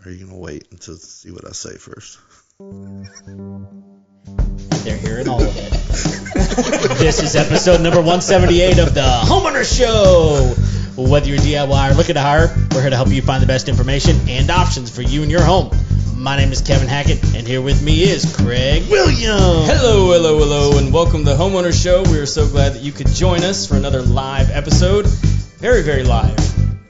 Or are you going to wait until see what I say first? They're hearing all of it. This is episode number 178 of the Homeowner Show. Whether you're DIY or looking to hire, we're here to help you find the best information and options for you and your home. My name is Kevin Hackett, and here with me is Craig Williams. Hello, and welcome to the Homeowner Show. We are so glad that you could join us for another live episode. Very, very live.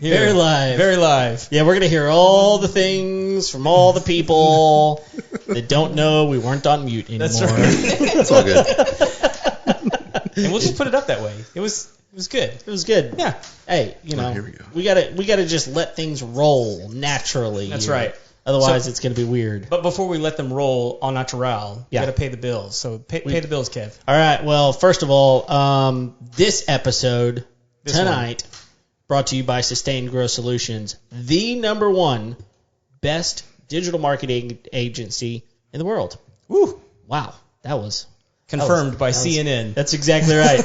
Here. Very live. Very live. Yeah, we're going to hear all the things from all the people that don't know we weren't on mute anymore. That's right. It's all good. And we'll just put it up that way. It was good. It was good. Yeah. Hey, you know, here we go. we gotta just let things roll naturally. That's here. right. Otherwise, it's going to be weird. But before we let them roll en natural, Yeah. you got to pay the bills. So pay the bills, Kev. All right. Well, first of all, this episode tonight brought to you by Sustained Growth Solutions, the number one best digital marketing agency in the world. Woo. Wow, that was Confirmed by CNN. That's exactly right.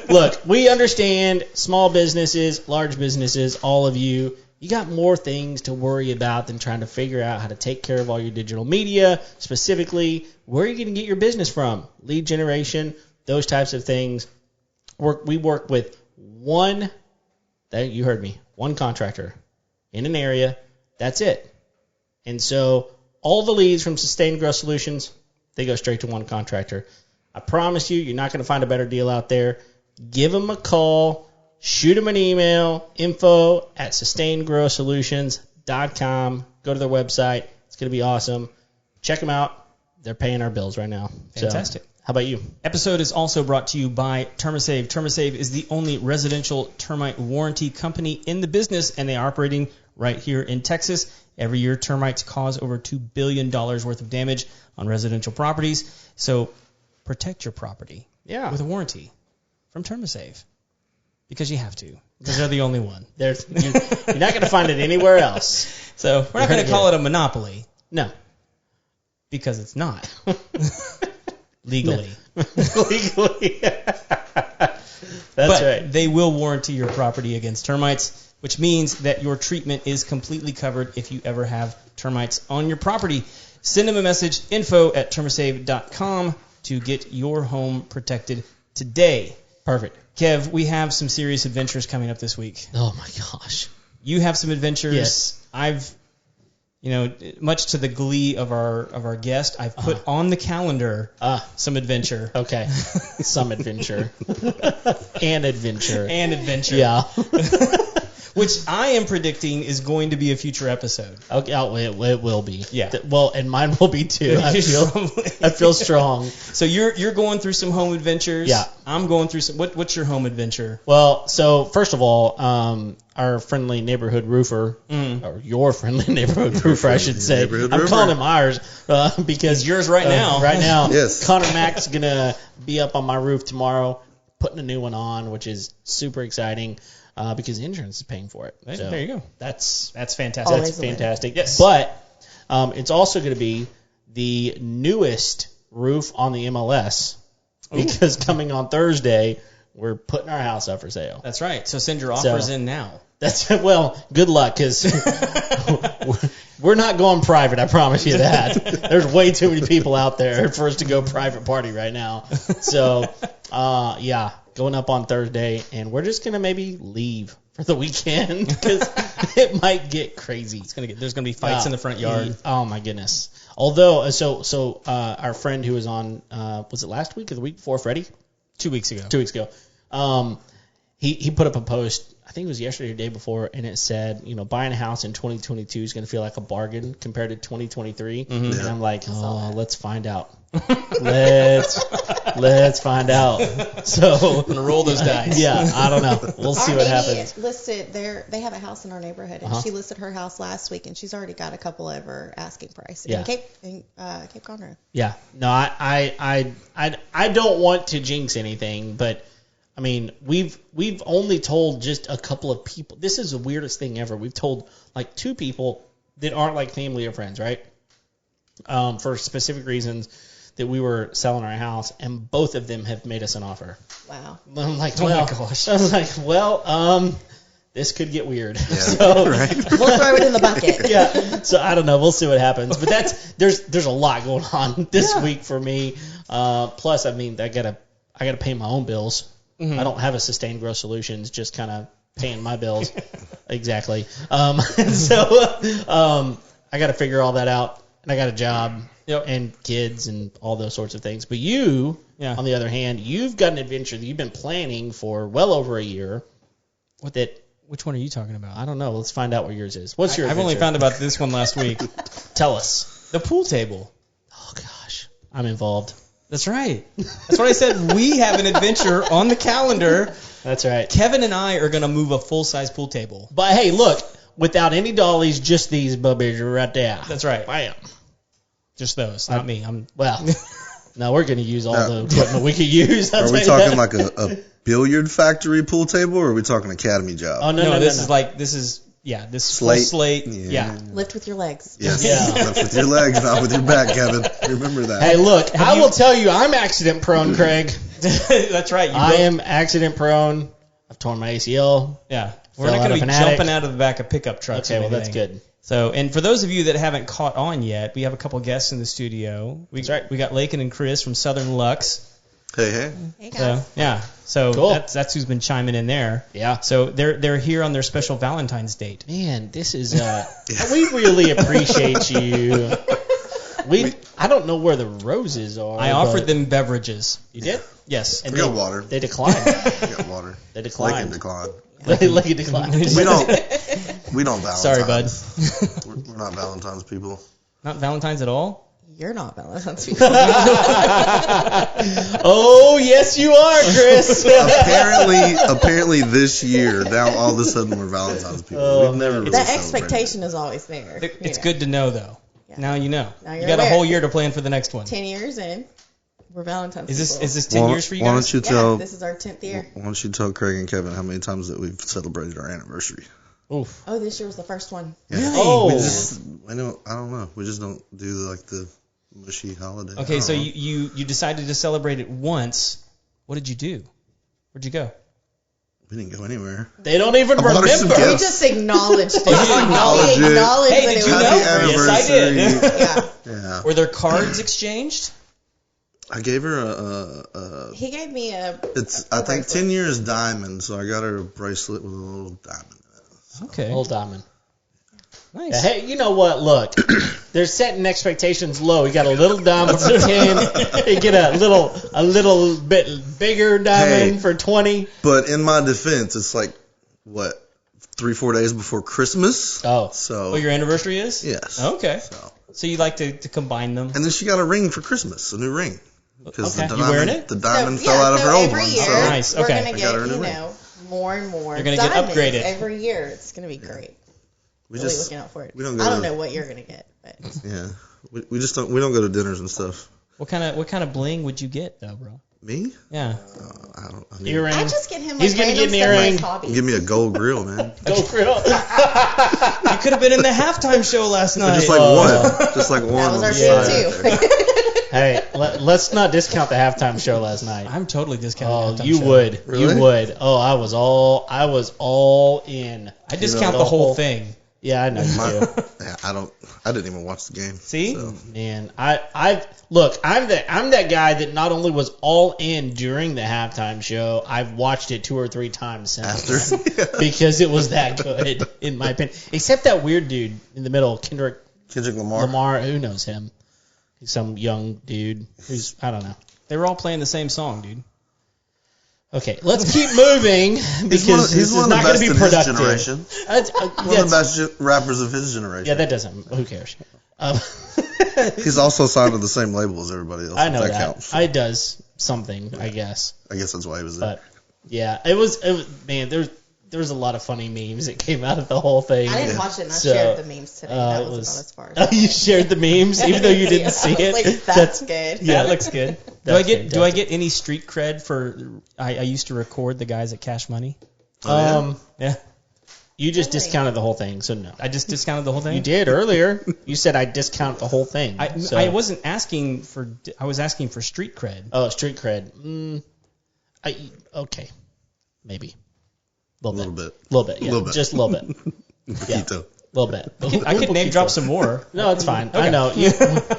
Look, we understand small businesses, large businesses, all of you. You got more things to worry about than trying to figure out how to take care of all your digital media, specifically where are you going to get your business from, lead generation, those types of things. We work with one contractor in an area. That's it. And so all the leads from Sustained Growth Solutions, they go straight to one contractor. I promise you, you're not going to find a better deal out there. Give them a call. Shoot them an email, info@sustainedgrowthsolutions.com. Go to their website. It's going to be awesome. Check them out. They're paying our bills right now. Fantastic. So, how about you? Episode is also brought to you by TermaSave. TermaSave is the only residential termite warranty company in the business, and they are operating right here in Texas. Every year, termites cause over $2 billion worth of damage on residential properties. So protect your property with a warranty from TermaSave. Because you have to. Because they're the only one. You're not going to find it anywhere else. So we're not going to call it a monopoly. No. Because it's not. Legally. Legally. That's but right. They will warranty your property against termites, which means that your treatment is completely covered if you ever have termites on your property. Send them a message, info@termasave.com, to get your home protected today. Perfect. Kev, we have some serious adventures coming up this week. Oh, my gosh. You have some adventures. Yes. I've, much to the glee of our guest, I've put on the calendar some adventure. Okay. Some adventure. An adventure. And adventure. Yeah. Which I am predicting is going to be a future episode. Okay. Oh, it will be. Yeah. Well, and mine will be too. I feel strong. So you're going through some home adventures. Yeah. I'm going through some. What's your home adventure? Well, so first of all, our friendly neighborhood roofer, or your friendly neighborhood roofer, I should say. I'm calling him ours because He's yours right now. Right now, Yes. Connor Mack's gonna be up on my roof tomorrow, putting a new one on, which is super exciting. Because insurance is paying for it. So there you go. That's fantastic. That's fantastic. Yes. But it's also going to be the newest roof on the MLS because coming on Thursday, we're putting our house up for sale. That's right. So send your offers in now. Good luck because we're not going private. I promise you that. There's way too many people out there for us to go private party right now. So, going up on Thursday, and we're just gonna maybe leave for the weekend because it might get crazy. There's gonna be fights in the front yard. Oh my goodness. Although, our friend who was on, was it last week or the week before, Freddie? 2 weeks ago. 2 weeks ago. He put up a post, I think it was yesterday or the day before, and it said, buying a house in 2022 is going to feel like a bargain compared to 2023. Mm-hmm. And I'm like, let's find out. Let's find out. So I'm gonna roll those dice. Yeah, I don't know. We'll see what happens. Listed there. They have a house in our neighborhood, and she listed her house last week, and she's already got a couple over asking price. Yeah. In Cape Conroe. Yeah. No, I don't want to jinx anything, but I mean, we've only told just a couple of people. This is the weirdest thing ever. We've told like 2 people that aren't like family or friends, right? For specific reasons that we were selling our house, and both of them have made us an offer. Wow. I'm like, oh my gosh. I was like, this could get weird. Yeah, So, right. We'll throw it in the bucket. yeah. So I don't know. We'll see what happens. But there's a lot going on this week for me. Plus, I mean, I gotta pay my own bills. I don't have a Sustained Growth Solutions, just kind of paying my bills. Exactly. So I got to figure all that out, and I got a job and kids and all those sorts of things. But you, on the other hand, you've got an adventure that you've been planning for well over a year. Which one are you talking about? I don't know. Let's find out what yours is. What's your I've adventure? only found about this one last week. Tell us. The pool table. Oh, gosh. I'm involved. That's right. That's what I said. We have an adventure on the calendar. That's right. Kevin and I are going to move a full-size pool table. But, hey, look. Without any dollies, just these bubbies are right there. That's right. Bam. Just those, not me. Well, no, we're going to use all the equipment we could use. Are we talking like a billiard factory pool table, or are we talking academy job? Oh, no. This is Slate. slate. Yeah. Lift with your legs. Yes. Yeah. That's with your legs, not with your back, Kevin. Remember that. Hey, look, I will tell you, I'm accident prone, Craig. That's right. I am accident prone. I've torn my ACL. Yeah. We're Fell not out going to of be an attic. jumping out of the back of pickup trucks. Okay, or well, that's anything. good. So, and for those of you that haven't caught on yet, we have a couple guests in the studio. That's right. We got Laken and Chris from Southern Luxe. Hey. Hey, guys. So, yeah. So Cool. that's who's been chiming in there. Yeah. So they're here on their special Valentine's date. Man, this is we really appreciate you. I don't know where the roses are. I offered them beverages. You did? Yes. And We got water. They declined. We got water. They declined. Laken declined. Laken declined. We don't Valentine's. Sorry, bud. We're not Valentine's people. Not Valentine's at all? You're not Valentine's people. Oh, yes, you are, Chris. Apparently this year, now all of a sudden we're Valentine's people. We've never really The celebrated. expectation is always there. It's good to know, though. Yeah. Now you know. Now You you're got a aware. whole year to plan for the next one. 10 years in, we're Valentine's Is people. this 10 years for you guys? Why don't you Yeah, tell? this is our 10th year. Why don't you tell Craig and Kevin how many times that we've celebrated our anniversary? Oof. Oh, this year was the first one. Yeah. Oh. I don't know. We just don't do the mushy holiday. I Okay, don't so know. you decided to celebrate it once. What did you do? Where'd you go? We didn't go anywhere. They don't even I bought her some remember. We gifts. just acknowledged it. acknowledged We it. acknowledged Hey, that did it you was know? Happy Yes, I did. anniversary. Yeah. Yeah. Were there cards exchanged? I gave her a He gave me a I think 10 years diamond, so I got her a bracelet with a little diamond in it. Okay. Old diamond. Nice. Hey, you know what? Look, they're setting expectations low. You got a little diamond for 10. You get a little bit bigger diamond Hey. for 20. But in my defense, it's like, what, 3-4 days before Christmas? Oh. So, Oh, your anniversary is? yes. Okay. So. So you like to combine them? And then she got a ring for Christmas, a new ring. Because Okay. You wearing it? The diamond fell out of her old every one. year, So. Nice, We're okay. going to I got get, her a new ring. more and more You're gonna get diamonds upgraded. every year. It's going to be great. We Really just, looking out for it. we don't go I don't to- know what you're going to get, but yeah. We just don't go to dinners and stuff. What kind of bling would you get though, bro? Me? Yeah. I need, Earring. I just get him He's like gonna random get an stuff for earring. his hobbies. give me a gold grill, man. Go grill. You could have been in the halftime show last night. Just like one. Just like one. That was on our the show side. too. Hey, let's not discount the halftime show last night. I'm totally discounting. Oh, the halftime you show. would. Really? You would. Oh, I was all in. I discount know, the the whole whole- thing. Yeah, I know you do. Yeah, I didn't even watch the game. See? So. Man, I'm that guy that not only was all in during the halftime show, I've watched it 2 or 3 times since After. then, because it was that good in my opinion. Except that weird dude in the middle, Kendrick Kendrick Lamar. Lamar. Who knows him? He's some young dude who's I don't know. They were all playing the same song, dude. Okay, let's keep moving because this is not going to be productive. Generation. One of the best rappers of his generation. Yeah, that doesn't. Who cares? He's also signed to the same label as everybody else. I know that that. counts. It does something, I guess. I guess that's why he was there. But yeah, it was man. There was a lot of funny memes that came out of the whole thing. I didn't watch it, and I So, shared the memes today. That it was was- about as far as Oh, you shared the memes even though you didn't Yeah, see I was it. like, that's good. Yeah. That looks good. Do That's I get any street cred for? I used to record the guys at Cash Money. Yeah. You just Really? discounted the whole thing, so no. I just discounted the whole thing. You did earlier. You said I discount the whole thing. So- I wasn't asking for. I was asking for street cred. Oh, street cred. Okay, maybe. little bit. Yeah. Just a little bit. Poquito. A little bit. I could name drop some more. No, it's fine. Okay. I know.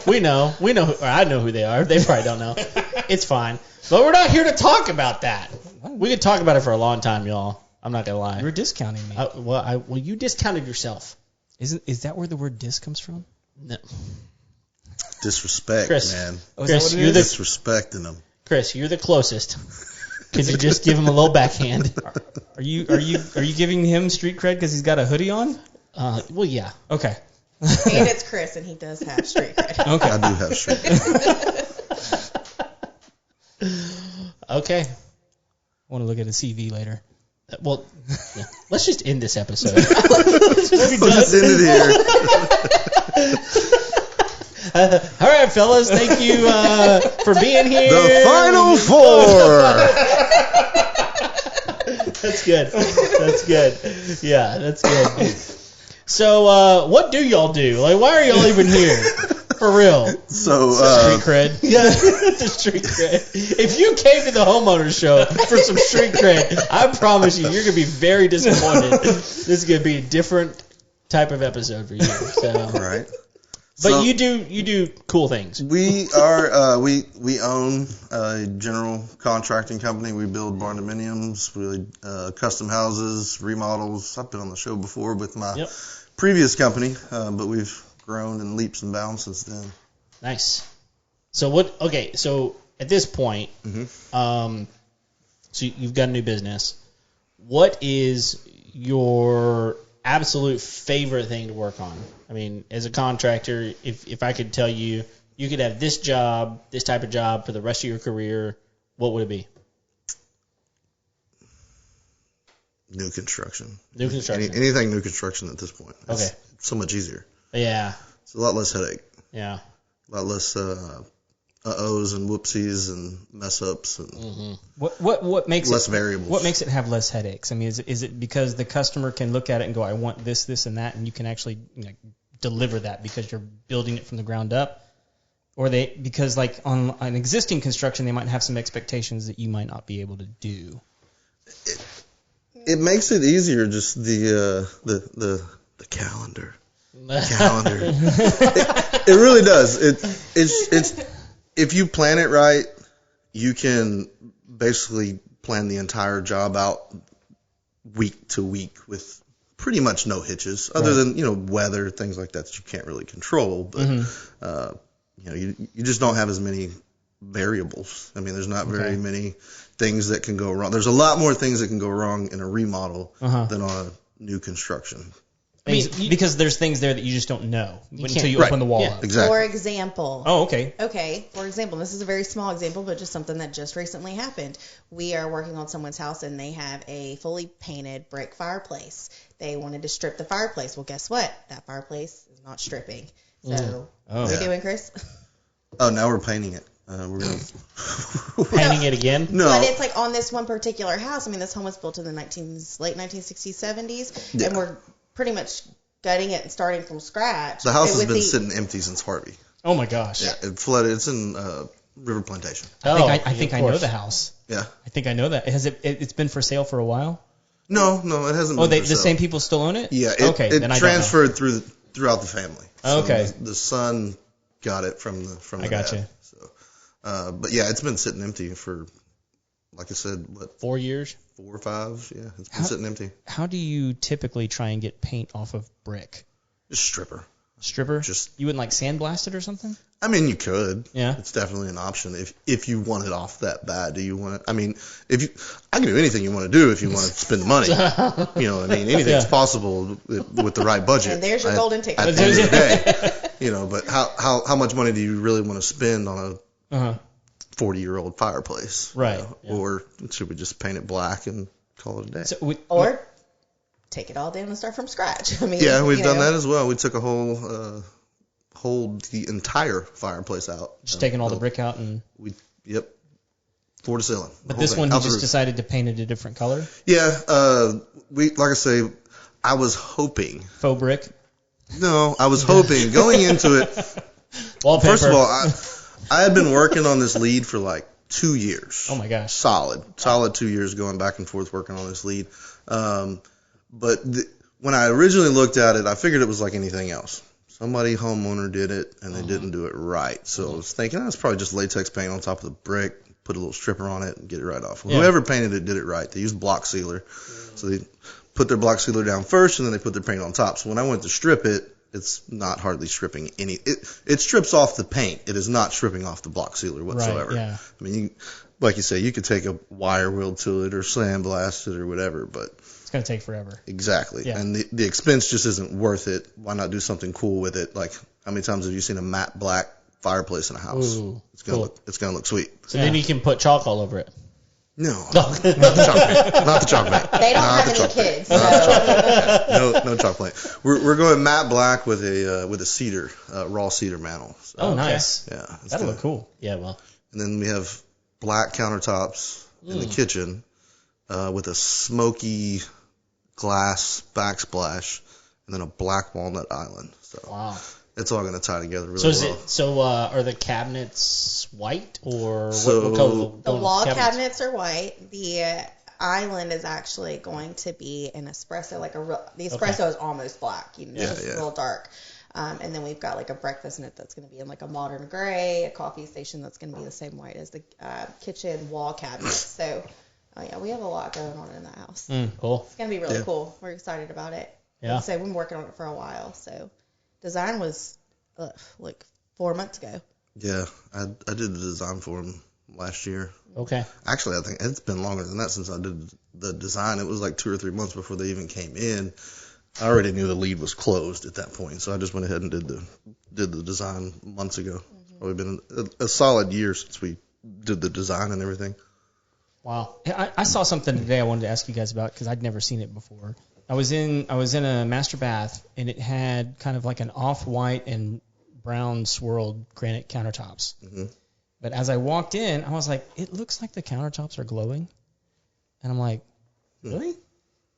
We know. Or I know who they are. They probably don't know. It's fine. But we're not here to talk about that. We could talk about it for a long time, y'all. I'm not going to lie. You're discounting me. Well, you discounted yourself. Is that where the word dis comes from? No. Disrespect, Chris, man. Chris, you're disrespecting them. Chris, you're the closest. Could you just give him a little backhand? Are you giving him street cred because he's got a hoodie on? Well, yeah. Okay. And it's Chris, and he does have street cred. Okay. I do have street cred. Okay. I want to look at a CV later. Well, yeah. Let's just end this episode. Let's just end it here. All right, fellas. Thank you for being here. The Final Four. That's good. That's good. Yeah, that's good. So, what do y'all do? Like, why are y'all even here? For real. So, Street cred. Yeah, the street cred. If you came to the homeowner show for some street cred, I promise you, you're going to be very disappointed. This is going to be a different type of episode for you. So. right. But So, you do cool things. We are we own a general contracting company. We build barndominiums, we custom houses, remodels. I've been on the show before with my previous company, but we've grown in leaps and bounds since then. Nice. So what? Okay, so at this point, so you've got a new business. What is your absolute favorite thing to work on? I mean, as a contractor, if I could tell you, you could have this job, this type of job for the rest of your career, what would it be? New construction. New construction. Anything new construction at this point. It's Okay. so much easier. Yeah. It's a lot less headache. Yeah. A lot less uh-ohs and whoopsies and mess-ups and What makes less it, variables. What makes it have less headaches? I mean, is it because the customer can look at it and go, I want this, this, and that, and you can actually deliver that because you're building it from the ground up? Or because like on an existing construction, they might have some expectations that you might not be able to do. It makes it easier, just the calendar. Calendar. It really does. It's if you plan it right, you can basically plan the entire job out week to week with pretty much no hitches, other than weather, things like that you can't really control. But you just don't have as many variables. I mean, there's not very many things that can go wrong. There's a lot more things that can go wrong in a remodel than on a new construction. I mean, because there's things there that you just don't know until you open the wall up. Exactly. For example. Oh, okay. Okay. For example, this is a very small example, but just something that just recently happened. We are working on someone's house, and they have a fully painted brick fireplace. They wanted to strip the fireplace. Well, guess what? That fireplace is not stripping. So, what are we doing, Chris? Oh, now we're painting it. We're gonna Painting it again? No. But it's like on this one particular house. I mean, this home was built in the late 1960s, 70s, and we're pretty much gutting it and starting from scratch. The house has been sitting empty since Harvey. Oh my gosh. Yeah, it flooded. It's in River Plantation. I think I know the house. Yeah. I think I know that. It's been for sale for a while? No, it hasn't been. The same people still own it? Yeah. Then it transferred throughout the family. So the son got it from the I got dad. you. So, but yeah, it's been sitting empty for, like I said, 4 years? 4 or 5. Yeah, it's been sitting empty. How do you typically try and get paint off of brick? Just stripper. Stripper? Just you wouldn't like sandblast it or something? I mean, you could. Yeah. It's definitely an option if you want it off that bad. Do you want it? I mean, I can do anything you want to do if you want to spend the money. You know what I mean? Anything's possible with the right budget. And there's your golden ticket. At the end of the day, but how much money do you really want to spend on a 40-year-old fireplace? Right. Or should we just paint it black and call it a day? Or take it all down and start from scratch. I mean, we've done that as well. We took the entire fireplace out. Just taking all the brick out and floor to ceiling. But this one you just decided to paint it a different color? Yeah, like I say, I was hoping. Faux brick? No, I was hoping going into it. Wallpaper. First of all, I had been working on this lead for like 2 years. Oh my gosh. Solid 2 years going back and forth working on this lead. But when I originally looked at it, I figured it was like anything else. Somebody, homeowner, did it, and they didn't do it right. So I was thinking, it's probably just latex paint on top of the brick, put a little stripper on it, and get it right off. Well, whoever painted it did it right. They used block sealer. So they put their block sealer down first, and then they put their paint on top. So when I went to strip it, it's not hardly stripping any. It strips off the paint. It is not stripping off the block sealer whatsoever. Right, yeah. I mean, like you say, you could take a wire wheel to it or sandblast it or whatever, but it's going to take forever. Exactly. Yeah. And the expense just isn't worth it. Why not do something cool with it? Like, how many times have you seen a matte black fireplace in a house? Ooh, it's gonna look sweet. So then you can put chalk all over it. No, not the chalk paint. Not the chalk paint. They don't Not have the any chalk paint. kids. Not the So. chalk paint. No chalk paint. We're going matte black with a cedar, raw cedar mantle. So, Oh, nice. yeah, That'll look cool. Yeah, well. And then we have black countertops in the kitchen with a smoky glass backsplash, and then a black walnut island. So Wow. it's all going to tie together really So well. are the cabinets white or So- what color? The wall cabinets are white. The island is actually going to be an espresso, the espresso is almost black, it's real dark. And then we've got like a breakfast nook that's going to be in like a modern gray, a coffee station that's going to be the same white as the kitchen wall cabinet. So, we have a lot going on in that house. Cool. It's going to be really cool. We're excited about it. Yeah. So we've been working on it for a while. So design was like 4 months ago. Yeah, I did the design for them last year. Okay. Actually, I think it's been longer than that since I did the design. It was like 2 or 3 months before they even came in. I already knew the lead was closed at that point, so I just went ahead and did the design months ago. Probably been a solid year since we did the design and everything. Wow. I saw something today I wanted to ask you guys about because I'd never seen it before. I was in a master bath, and it had kind of like an off-white and brown swirled granite countertops. Mm-hmm. But as I walked in, I was like, it looks like the countertops are glowing. And I'm like, really?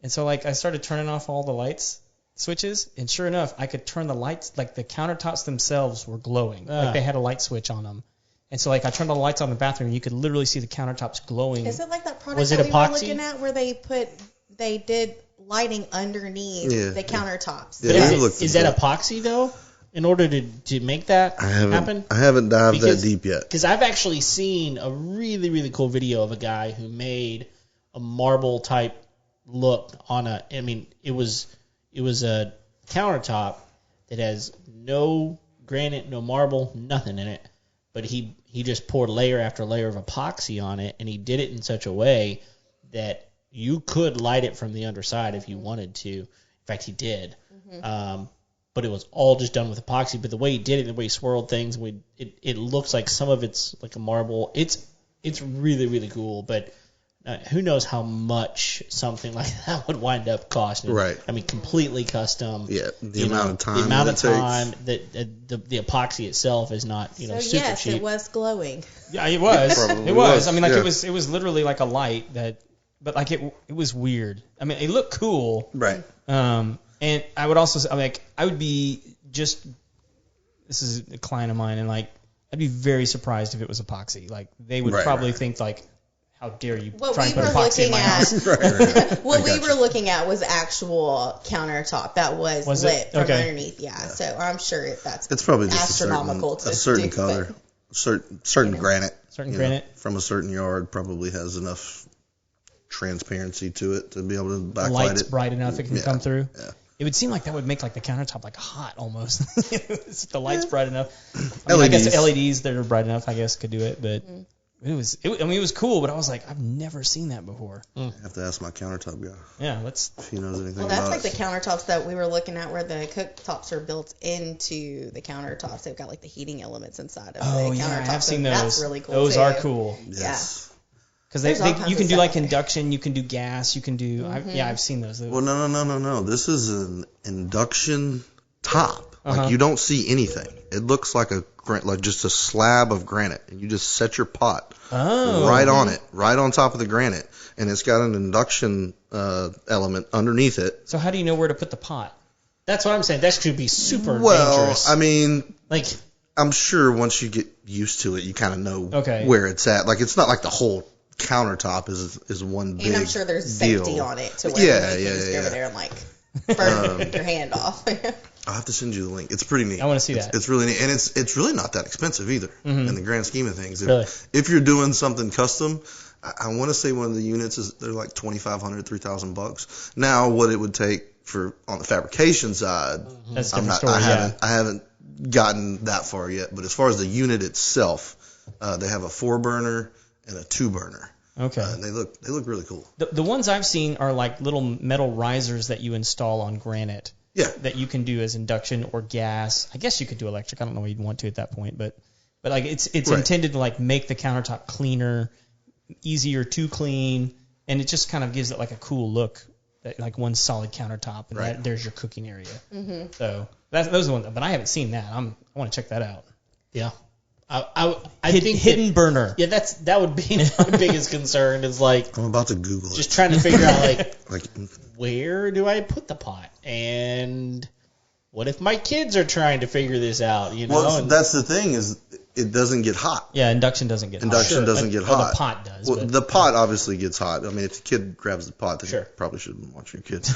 And so like I started turning off all the lights switches, and sure enough, I could turn the lights, like the countertops themselves were glowing. Like they had a light switch on them. And so like I turned on the lights on the bathroom, and you could literally see the countertops glowing. Is it like that product Was it that we epoxy? were looking at where they did lighting underneath the countertops? Yeah, Is that epoxy though? In order to make that happen? I haven't dived that deep yet. Because I've actually seen a really, really cool video of a guy who made a marble type look on it was a countertop that has no granite, no marble, nothing in it. But he just poured layer after layer of epoxy on it, and he did it in such a way that you could light it from the underside if you wanted to. In fact, he did. But it was all just done with epoxy. But the way he did it, the way he swirled things, it looks like some of it's like a marble. It's really, really cool. But who knows how much something like that would wind up costing? Right. I mean, completely custom. Yeah, the amount of time. The amount of it takes. time that the epoxy itself is not So super yes, cheap. it was glowing. Yeah, it was. Probably It was. was, I mean, like yeah. it was literally like a light but like it was weird. I mean, it looked cool. Right. And I would also, I would be this is a client of mine, and like, I'd be very surprised if it was epoxy. Like, they would probably think like, how dare you try and put epoxy in my house? What we were looking at was actual countertop that was lit from underneath. Yeah, so I'm sure It's probably just astronomical a certain to color, certain granite. Certain granite from a certain yard probably has enough transparency to it to be able to The backlight light's it. bright enough it can come through. Yeah. It would seem like that would make like the countertop like hot almost. If the light's bright enough. LEDs. I guess LEDs that are bright enough, I guess, could do it. But it was cool. But I was like, I've never seen that before. I have to ask my countertop guy Yeah, let's. if he knows anything Well, about that's like it. the countertops that we were looking at where the cooktops are built into the countertops. They've got like the heating elements inside of the countertops. I have seen so those. That's really cool. Those too. are cool. Yes. Because There's all kinds you can of do like stuff. induction, you can do gas, you can do. I've seen those. Well, no. This is an induction top. Like you don't see anything. It looks like just a slab of granite, and you just set your pot right on it, right on top of the granite, and it's got an induction element underneath it. So how do you know where to put the pot? That's what I'm saying. That should be super Well, dangerous. I mean, like I'm sure once you get used to it, you kind of know Okay. where it's at. Like, it's not like the whole countertop is one big And I'm sure there's deal. safety on it to where you can just go over there and like burn your hand off. I'll have to send you the link. It's pretty neat. I want to see that. It's really neat, and it's really not that expensive either in the grand scheme of things. Really? If you're doing something custom, I want to say one of the units they're like $2,500, $3,000. Now, what it would take for on the fabrication side, That's a different story. I haven't gotten that far yet. But as far as the unit itself, they have a 4-burner and a 2-burner. Okay. And they look really cool. The ones I've seen are like little metal risers that you install on granite. Yeah. That you can do as induction or gas. I guess you could do electric. I don't know what you'd want to at that point, but like it's Right. intended to like make the countertop cleaner, easier to clean, and it just kind of gives it like a cool look, like one solid countertop, and Right. there's your cooking area. Mm-hmm. So those are the ones, but I haven't seen that. I want to check that out. Yeah. I think hidden burner. Yeah, that would be my biggest concern is like I'm about to Google it. just trying to figure out like Like, where do I put the pot, and what if my kids are trying to figure this out, you know? well, And that's the thing is it doesn't get hot. Yeah, induction doesn't get hot. Induction doesn't get hot. The pot does. Well, but the pot obviously gets hot. I mean, if the kid grabs the pot, then Sure. you probably shouldn't watch your kids.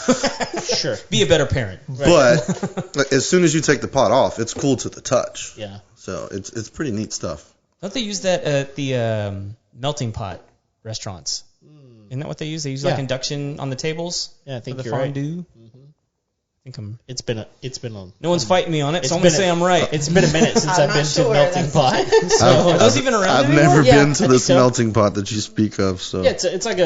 sure. be a better parent. But as soon as you take the pot off, it's cool to the touch. Yeah. So it's pretty neat stuff. Don't they use that at the melting pot restaurants? Isn't that what they use? They use like Yeah. induction on the tables Yeah, I think for the you're right. fondue. I think I'm. It's been a No one's fighting me on it, It's so I'm gonna been say a- I'm right. It's been a minute since I'm I've been not to sure, melting that's- pot. So Are those even around I've anymore? never Yeah, been to I this think so. melting pot that you speak of. So yeah, it's like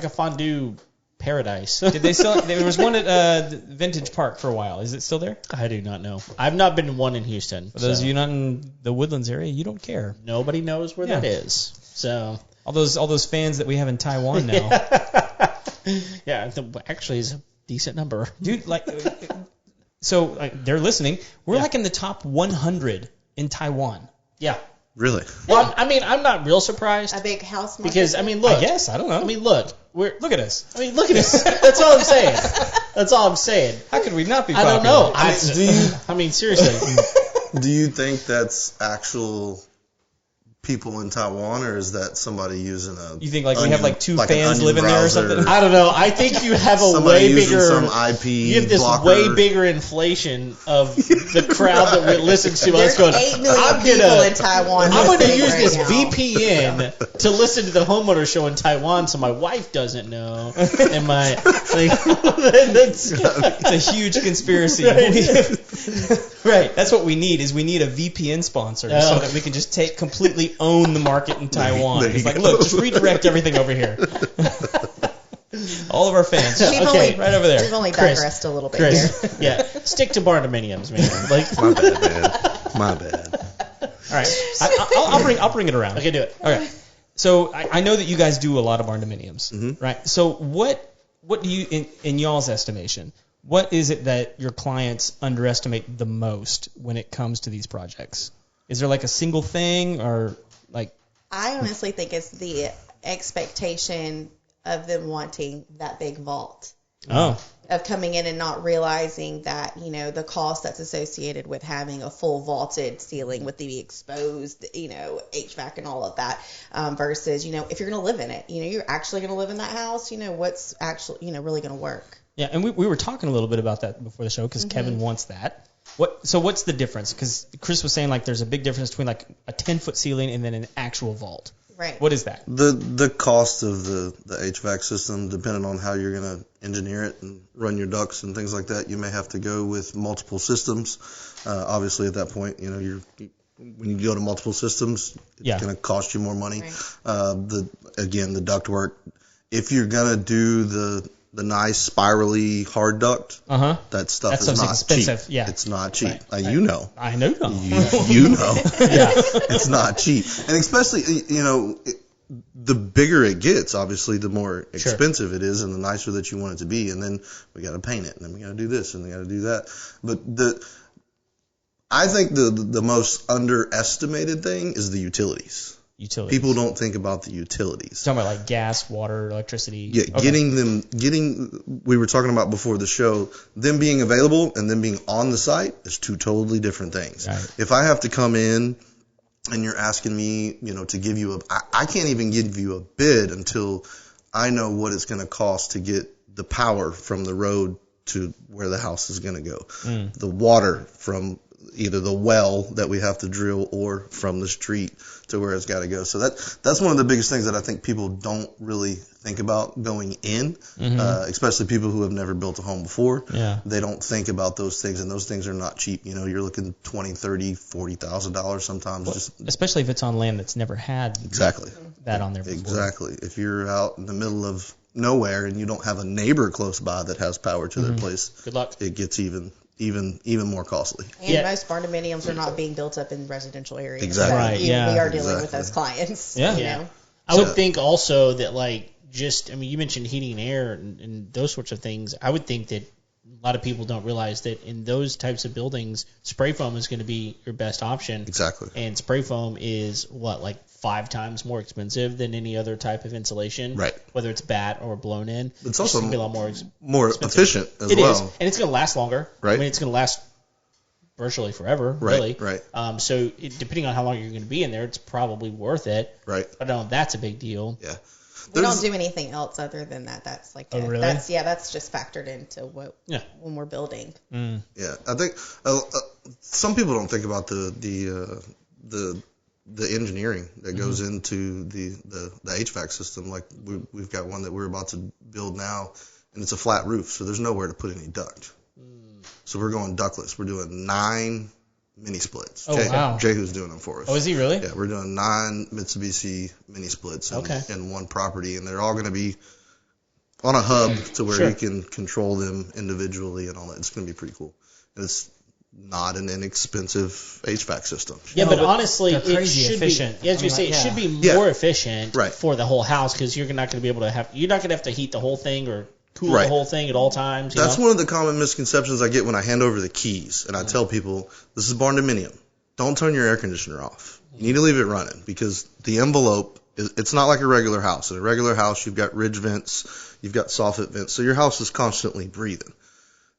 a fondue paradise. Did they still? There was one at Vintage Park for a while. Is it still there? I do not know. I've not been to one in Houston. For those so of you not in the Woodlands area, you don't care. nobody knows where Yeah. that is. So All those fans that we have in Taiwan now, yeah, actually is a decent number. dude. Like, so like, they're listening. We're like in the top 100 in Taiwan. Yeah. really, Well, I mean, I'm not real surprised A big house market. because I mean, look. I guess I don't know. I mean, look. Look at us. I mean, look at us. That's all I'm saying. That's all I'm saying. How could we not be? I don't popular? know. I mean, seriously. do you think that's actual people in Taiwan, or is that somebody using a? You think like we onion- have like two like an fans onion living there or browser? something? I don't know. I think you have a Somebody way using bigger. some IP You have this blocker. way bigger inflation of the crowd that listens to us there's going, 8 million I'm people gonna, in Taiwan. I'm going to listening use right this now. VPN to listen to the homeowner show in Taiwan so my wife doesn't know. And my, like, that's, It's a huge conspiracy. Right. That's what we need. Is we need a VPN sponsor so Oh. that we can just completely own the market in Taiwan. There you It's like, go. look, just redirect everything over here. All of our fans, We've Okay. only, right over there. We've only Chris, digressed a little bit here. Chris, yeah, stick to Barndominiums, man. Like, My bad, man. My bad. All right. I'll bring it around. okay, do it. Okay. So I know that you guys do a lot of barndominiums, right? So what do you, in y'all's estimation, what is it that your clients underestimate the most when it comes to these projects? Is there like a single thing or like? I honestly think it's the expectation of them wanting that big vault. Oh, Of coming in and not realizing that, you know, the cost that's associated with having a full vaulted ceiling with the exposed, you know, HVAC and all of that, versus, you know, if you're going to live in it, you know, you're actually going to live in that house, you know, what's actually, you know, really going to work. yeah. And we were talking a little bit about that before the show because Kevin wants that. So what's the difference? Because Chris was saying like there's a big difference between like a 10-foot ceiling and then an actual vault. Right. What is that? The cost of the HVAC system, depending on how you're going to engineer it and run your ducts and things like that, you may have to go with multiple systems. Obviously, at that point, you know, when you go to multiple systems, it's going to cost you more money. Right. The ductwork. If you're going to do the nice spirally hard duct, that stuff That is stuff's not expensive, cheap. yeah. It's not cheap. Right. You know. I know. You know. It's not cheap. And especially, you know, the bigger it gets, obviously, the more expensive it is and the nicer that you want it to be. And then we got to paint it and then we got to do this and we got to do that. But I think the most underestimated thing is the utilities. Utilities. People don't think about the utilities. Talking about like gas, water, electricity. Yeah, we were talking about before the show, them being available and them being on the site is two totally different things. Right. If I have to come in and you're asking me, to give you I can't even give you a bid until I know what it's going to cost to get the power from the road to where the house is going to go. The water from either the well that we have to drill or from the street to where it's got to go. So that's one of the biggest things that I think people don't really think about going in, especially people who have never built a home before. Yeah. They don't think about those things, and those things are not cheap. You're looking $20,000, $30,000, $40,000 sometimes. Well, especially if it's on land that's never had that on there before. Exactly. If you're out in the middle of nowhere and you don't have a neighbor close by that has power to their place, good luck. It gets even more costly. And most barndominiums are not being built up in residential areas. Exactly. Right, We are dealing with those clients. Yeah. I would think also that you mentioned heating and air and those sorts of things. I would think that a lot of people don't realize that in those types of buildings, spray foam is going to be your best option. Exactly. And spray foam is 5 times more expensive than any other type of insulation. Right. Whether it's bat or blown in. It's also going to be a lot more efficient as well. It is. And it's going to last longer. Right. I mean, it's going to last virtually forever, right, really. Right. So depending on how long you're going to be in there, it's probably worth it. Right. I don't know if that's a big deal. Yeah. We don't do anything else other than that. That's really? That's just factored into when we're building. Yeah, I think some people don't think about the engineering that goes into the HVAC system. Like we've got one that we're about to build now, and it's a flat roof, so there's nowhere to put any duct. So we're going ductless. We're doing 9 mini splits. Oh, wow. Jehu's doing them for us. Oh, is he really? Yeah, we're doing 9 Mitsubishi mini splits in one property, and they're all going to be on a hub to where you can control them individually and all that. It's going to be pretty cool. And it's not an inexpensive HVAC system. Yeah, but honestly, it should efficient. Be. It should be more efficient Right. for the whole house because you're not going to be able to you're not going to have to heat the whole thing or cool the whole thing at all times. That's one of the common misconceptions I get when I hand over the keys and I tell people, this is Barndominium. Don't turn your air conditioner off. You need to leave it running because the envelope, it's not like a regular house. In a regular house, you've got ridge vents, you've got soffit vents, so your house is constantly breathing.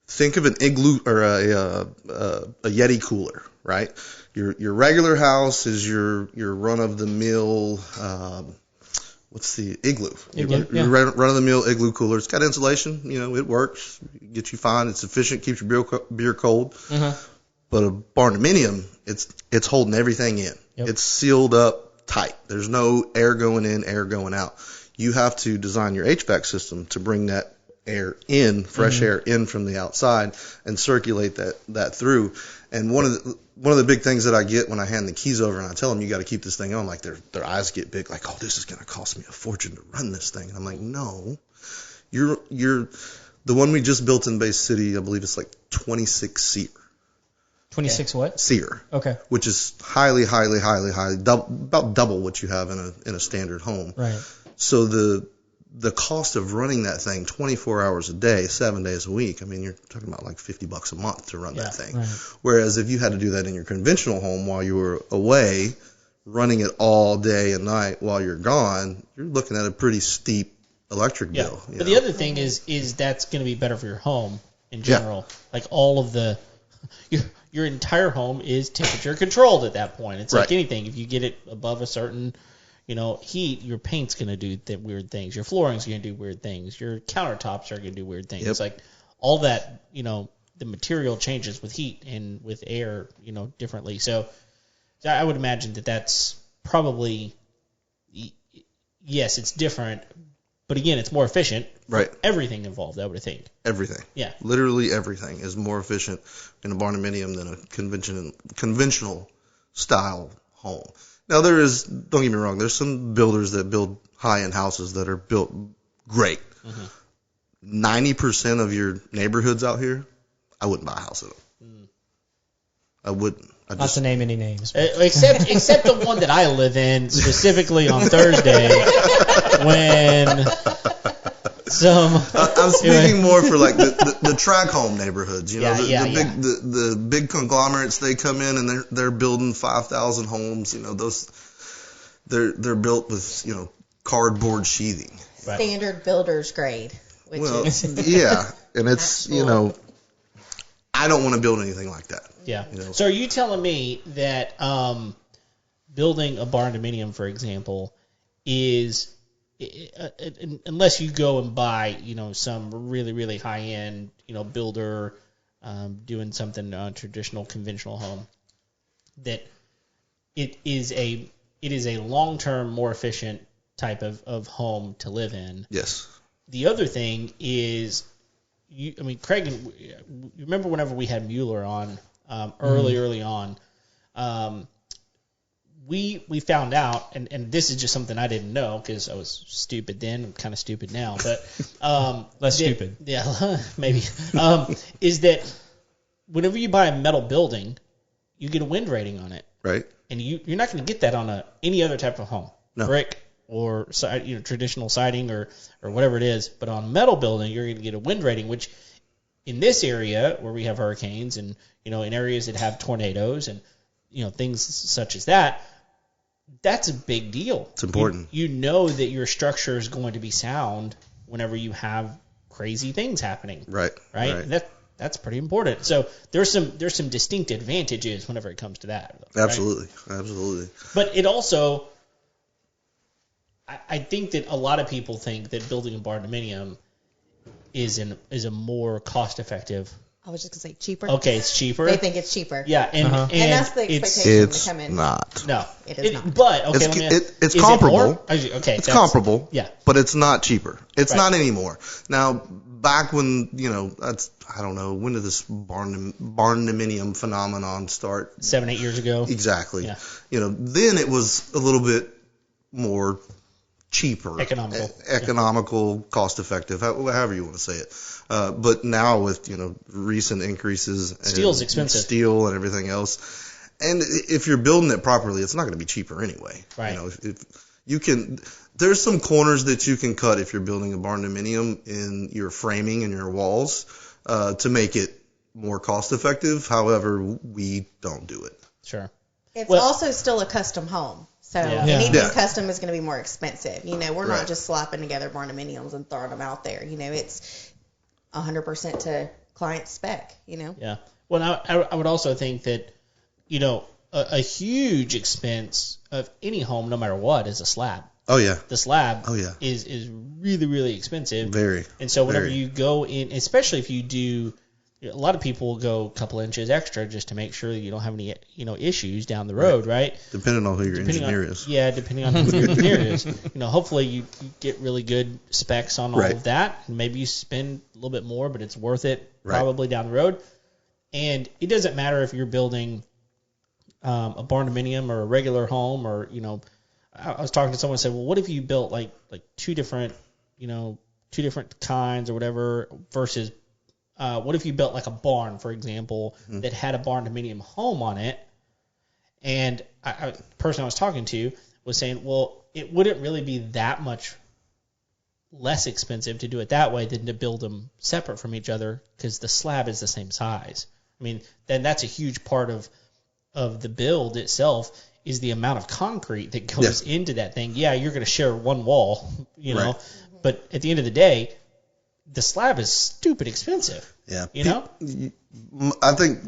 Think of an igloo or a Yeti cooler, right? Your regular house is your run-of-the-mill what's the igloo? Your run-of-the-mill igloo cooler. It's got insulation. It works. Gets you fine. It's efficient. Keeps your beer cold. But a barndominium, it's holding everything in. Yep. It's sealed up tight. There's no air going in, air going out. You have to design your HVAC system to bring that air in, fresh air in from the outside, and circulate that through. And one of the big things that I get when I hand the keys over and I tell them you got to keep this thing on, like their eyes get big, like, oh, this is going to cost me a fortune to run this thing. And I'm like, no, you're the one we just built in Bay City. I believe it's like 26 SEER. 26 what? SEER. Okay. Which is highly, about double what you have in a standard home. Right. So the cost of running that thing 24 hours a day, 7 days a week, I mean, you're talking about like $50 a month to run that thing. Right. Whereas if you had to do that in your conventional home while you were away, running it all day and night while you're gone, you're looking at a pretty steep electric bill. But the other thing is that's going to be better for your home in general. Yeah. Like all of your entire home is temperature controlled at that point. It's like anything. If you get it above a certain heat, your paint's going to do weird things. Your flooring's going to do weird things. Your countertops are going to do weird things. It's like all that, the material changes with heat and with air, differently. So I would imagine that's probably, yes, it's different, but again, it's more efficient. Right. Everything involved, I would think. Everything. Yeah. Literally everything is more efficient in a barndominium than a conventional style home. Now, don't get me wrong, there's some builders that build high-end houses that are built great. 90% of your neighborhoods out here, I wouldn't buy a house in them. I wouldn't. Not to name any names. Except the one that I live in, specifically on Thursday, when I'm speaking more for like the track home neighborhoods. The big conglomerates, they come in and they're building 5,000 homes. they're built with, cardboard sheathing. Right. Standard builder's grade. Which is yeah, and it's, actual- I don't want to build anything like that. Yeah. So are you telling me that building a barndominium, for example, is unless you go and buy, some really, really high-end, builder doing something traditional, conventional home, that it is a long-term, more efficient type of home to live in? Yes. The other thing is, Craig, you remember whenever we had Mueller on early on, we found out, and this is just something I didn't know because I was stupid then. I'm kind of stupid now, but Less stupid. Yeah, maybe. Is that whenever you buy a metal building, you get a wind rating on it, Right. and you're not going to get that on any other type of home, No. brick or traditional siding or whatever it is. But on a metal building, you're going to get a wind rating, which in this area where we have hurricanes and in areas that have tornadoes and things such as that, that's a big deal. It's important. You know that your structure is going to be sound whenever you have crazy things happening. Right. That's pretty important. So there's some distinct advantages whenever it comes to that. Right? Absolutely. But it also, I think that a lot of people think that building a barndominium is a more cost effective. I was just going to say cheaper. Okay, it's cheaper. They think it's cheaper. Yeah, and that's the expectation when It's they come in. not. No, It is not. But okay, let me ask, It's is comparable. It more? Okay, It's comparable. Yeah. But it's not cheaper. It's Right. not anymore. Now, back when, I don't know, when did this barndominium phenomenon start? 7-8 years ago. Exactly. Yeah. Then it was a little bit more cheaper. Economical. Cost effective, however you want to say it. But now with, recent increases. Steel's and expensive. Steel and everything else. And if you're building it properly, it's not going to be cheaper anyway. Right. If you can, there's some corners that you can cut if you're building a barndominium in your framing and your walls to make it more cost effective. However, we don't do it. Sure. It's Well- also still a custom home. So Yeah. anything Yeah. custom is going to be more expensive. We're Right. not just slapping together barndominiums and throwing them out there. It's 100% to client spec, Yeah. Well, I would also think that, a huge expense of any home, no matter what, is a slab. Oh, yeah. The slab Oh, yeah. is really, really expensive. Very. And so whenever very. you go in, especially if you do, a lot of people will go a couple inches extra just to make sure that you don't have any, issues down the road, right? Depending on who your Depending engineer on, is. Yeah, depending on who your engineer is. Hopefully you get really good specs on all Right. of that. And maybe you spend a little bit more, but it's worth it Right. probably down the road. And it doesn't matter if you're building a barndominium or a regular home or, I was talking to someone and said, well, what if you built like two different kinds or whatever versus what if you built like a barn, for example, that had a barndominium home on it? And the person I was talking to was saying, well, it wouldn't really be that much less expensive to do it that way than to build them separate from each other because the slab is the same size. Then that's a huge part of the build itself is the amount of concrete that goes into that thing. Yeah, you're going to share one wall, Right. but at the end of the day, the slab is stupid expensive. Yeah. I think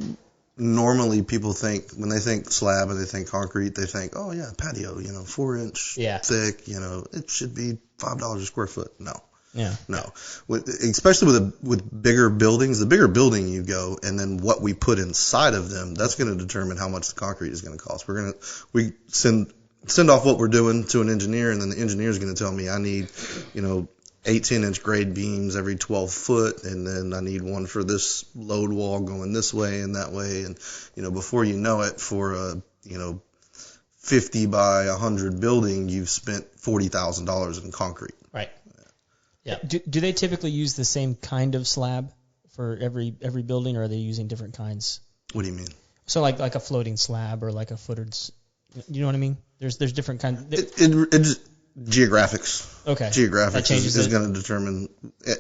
normally people think, when they think slab and they think concrete, they think, oh, yeah, patio, 4-inch thick, it should be $5 a square foot. No. Yeah. No. Especially with bigger buildings, the bigger building you go and then what we put inside of them, that's going to determine how much the concrete is going to cost. We send off what we're doing to an engineer, and then the engineer is going to tell me I need, 18-inch grade beams every 12 foot, and then I need one for this load wall going this way and that way. And, before you know it, for a, 50 by 100 building, you've spent $40,000 in concrete. Right. Yeah. Do they typically use the same kind of slab for every building, or are they using different kinds? What do you mean? So like a floating slab or like a footed, you know what I mean? There's different kinds. It just geographics. Okay. Geographics That changes is going to determine,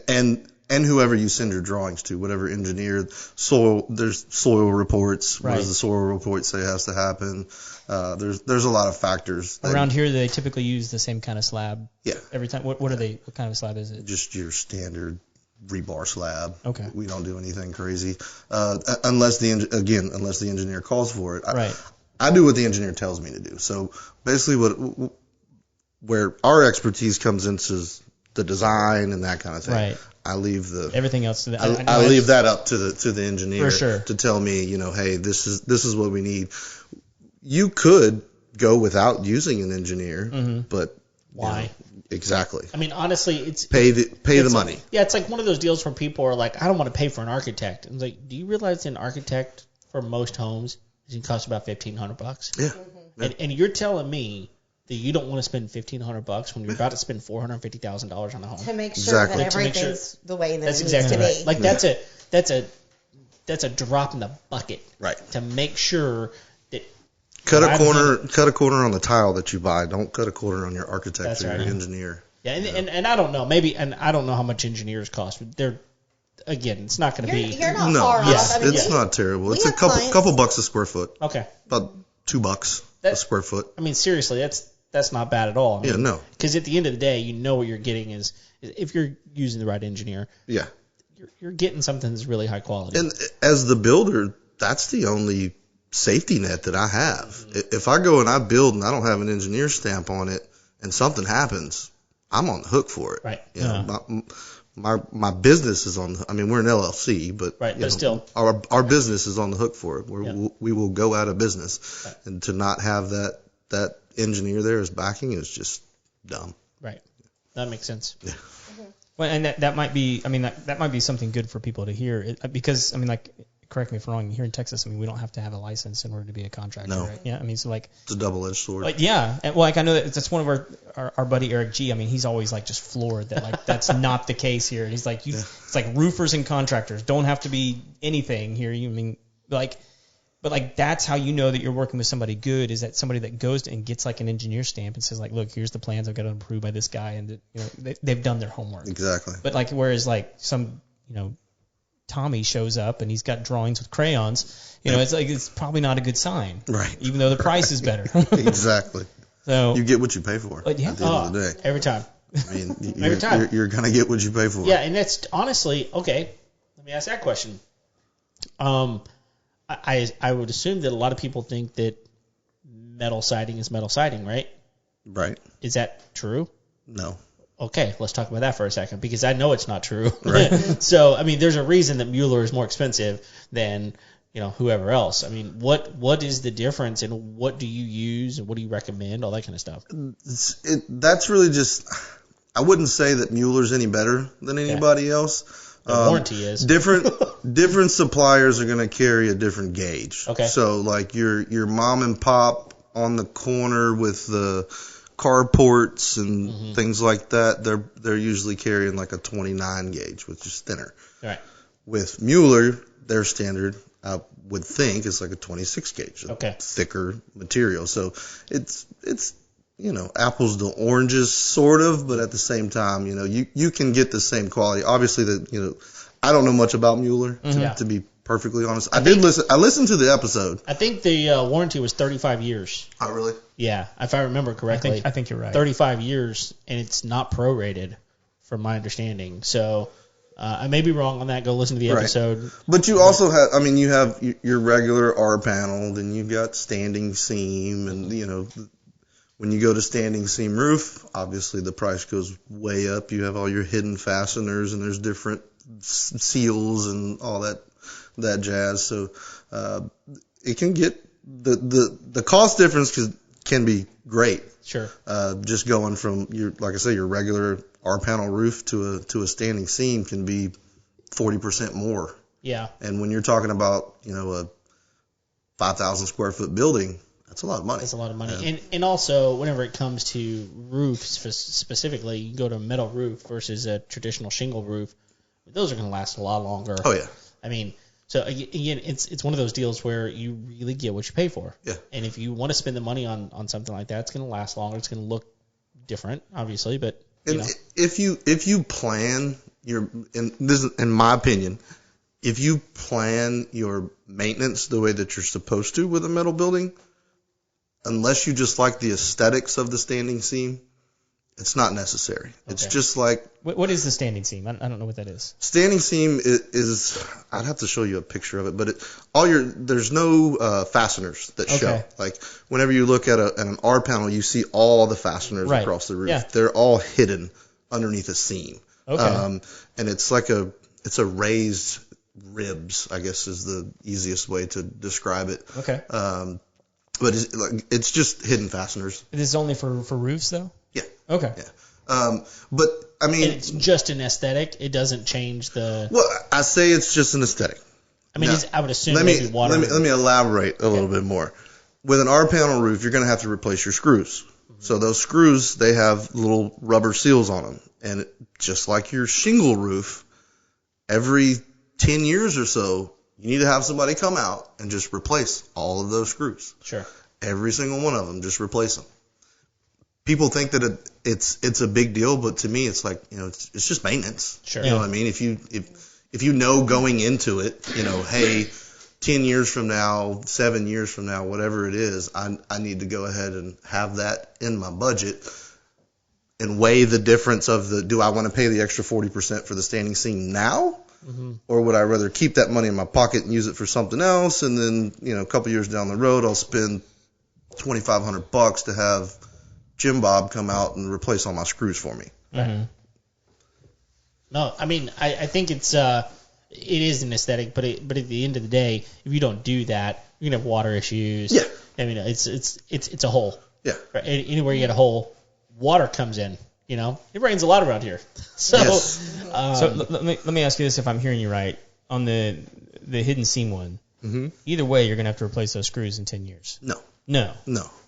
and and whoever you send your drawings to, whatever engineer, there's soil reports. What does the soil report say has to happen? There's a lot of factors. Around here, they typically use the same kind of slab. Yeah. Every time. What are they? What kind of slab is it? Just your standard rebar slab. Okay. We don't do anything crazy, unless the engineer calls for it. Right. I do what the engineer tells me to do. So basically, where our expertise comes into the design and that kind of thing. Right. I leave everything else to the. I leave that up to the engineer for sure. to tell me, hey, this is what we need. You could go without using an engineer, but why? Exactly. I mean, honestly, it's pay the money. It's like one of those deals where people are like, I don't want to pay for an architect. And it's like, do you realize an architect for most homes it costs about $1,500? Yeah. Yeah. And you're telling me that you don't want to spend $1,500 when you're about to spend $450,000 on a home to make sure that everything's the way that it needs to be. Like that's a drop in the bucket. Right. To make sure that cut a corner on the tile that you buy. Don't cut a corner on your architect or your engineer. Yeah, and I don't know, I don't know how much engineers cost, but they're, again, it's not going to be. You're not far off. I mean, it's not terrible. It's a couple bucks a square foot. Okay. About $2 a square foot. I mean, seriously, that's not bad at all. I mean, yeah, no. Because at the end of the day, you know what you're getting is if you're using the right engineer. Yeah. You're getting something that's really high quality. And as the builder, that's the only safety net that I have. Mm-hmm. If I go and I build and I don't have an engineer stamp on it and something happens, I'm on the hook for it. Right. My business is on. I mean, we're an LLC, but still, our business is on the hook for it. We will go out of business, and to not have that engineer there as backing is just dumb. Right. That makes sense. Yeah. Mm-hmm. Well, and that might be. I mean, that might be something good for people to hear because I mean, like, correct me if I'm wrong. Here in Texas, I mean, we don't have to have a license in order to be a contractor. No. Right? Yeah. I mean, so like it's a double-edged sword. Like, yeah. And, well, like I know that's one of our buddy Eric G. I mean, he's always like just floored that like that's not the case here. He's like, it's like roofers and contractors don't have to be anything here. You mean like, but like that's how you know that you're working with somebody good is that somebody that goes and gets like an engineer stamp and says like, look, here's the plans I've got to approve by this guy, and they've done their homework. Exactly. But like whereas like some Tommy shows up and he's got drawings with crayons, it's probably not a good sign. Right. Even though the price is better. Exactly. So you get what you pay for at the end of the day. Every time. I mean, you're going to get what you pay for. Yeah, and that's honestly, okay, let me ask that question. I would assume that a lot of people think that metal siding is metal siding, right? Right. Is that true? No. Okay, let's talk about that for a second because I know it's not true. Right. So, I mean, there's a reason that Mueller is more expensive than, whoever else. I mean, what is the difference and what do you use and what do you recommend, all that kind of stuff? That's really just, I wouldn't say that Mueller's any better than anybody else. The warranty is. Different suppliers are going to carry a different gauge. Okay. So, like your mom and pop on the corner with the carports and things like that, they're usually carrying like a 29 gauge, which is thinner. Right. With Mueller, their standard, I would think, is like a 26 gauge, thicker material. So it's apples to oranges sort of, but at the same time, you can get the same quality. Obviously, I don't know much about Mueller to be perfectly honest. I listened to the episode. I think the warranty was 35 years. Oh, really? Yeah, if I remember correctly. I think you're right. 35 years, and it's not prorated, from my understanding. So I may be wrong on that. Go listen to the episode. Right. But you also have, you have your regular R panel, then you've got standing seam, and when you go to standing seam roof, obviously the price goes way up. You have all your hidden fasteners, and there's different seals and all that jazz. So it can get the cost difference can be great. Sure. Just going from your regular R panel roof to a standing seam can be 40% more. Yeah. And when you're talking about a 5,000 square foot building, that's a lot of money. That's a lot of money. And also, whenever it comes to roofs specifically, you go to a metal roof versus a traditional shingle roof. Those are going to last a lot longer. Oh, yeah. I mean, so again, it's one of those deals where you really get what you pay for. Yeah. And if you want to spend the money on something like that, it's going to last longer. It's going to look different, obviously, but if you plan in my opinion, if you plan your maintenance the way that you're supposed to with a metal building, unless you just like the aesthetics of the standing seam, it's not necessary. Okay. It's just like... What is the standing seam? I don't know what that is. Standing seam is I'd have to show you a picture of it, but there's no fasteners that show. Like whenever you look at an R panel, you see all the fasteners across the roof. Yeah. They're all hidden underneath a seam. Okay. And it's like it's a raised ribs, I guess is the easiest way to describe it. Okay. But it's just hidden fasteners. It is only for roofs though? Yeah. Okay. Yeah. But I mean, and it's just an aesthetic. It doesn't change the. Well, I say it's just an aesthetic. I mean, I would assume maybe water. Let me elaborate a little bit more. With an R panel roof, you're going to have to replace your screws. Mm-hmm. So those screws, they have little rubber seals on them, and just like your shingle roof, every 10 years or so, you need to have somebody come out and just replace all of those screws. Sure. Every single one of them, just replace them. People think that it's a big deal, but to me, it's like, it's just maintenance. Sure. You know what I mean? If you know going into it, hey, 10 years from now, 7 years from now, whatever it is, I need to go ahead and have that in my budget and weigh the difference of do I want to pay the extra 40% for the standing seam now? Mm-hmm. Or would I rather keep that money in my pocket and use it for something else? And then, a couple years down the road, I'll spend $2,500 to have Jim Bob come out and replace all my screws for me. Mm-hmm. No, I mean, I think it is an aesthetic, but at the end of the day, if you don't do that, you're gonna have water issues. Yeah. I mean, it's a hole. Yeah. Right? Anywhere you get a hole, water comes in. It rains a lot around here. So, yes. So let me ask you this: if I'm hearing you right, on the hidden seam one, mm-hmm. Either way, you're gonna have to replace those screws in 10 years. No.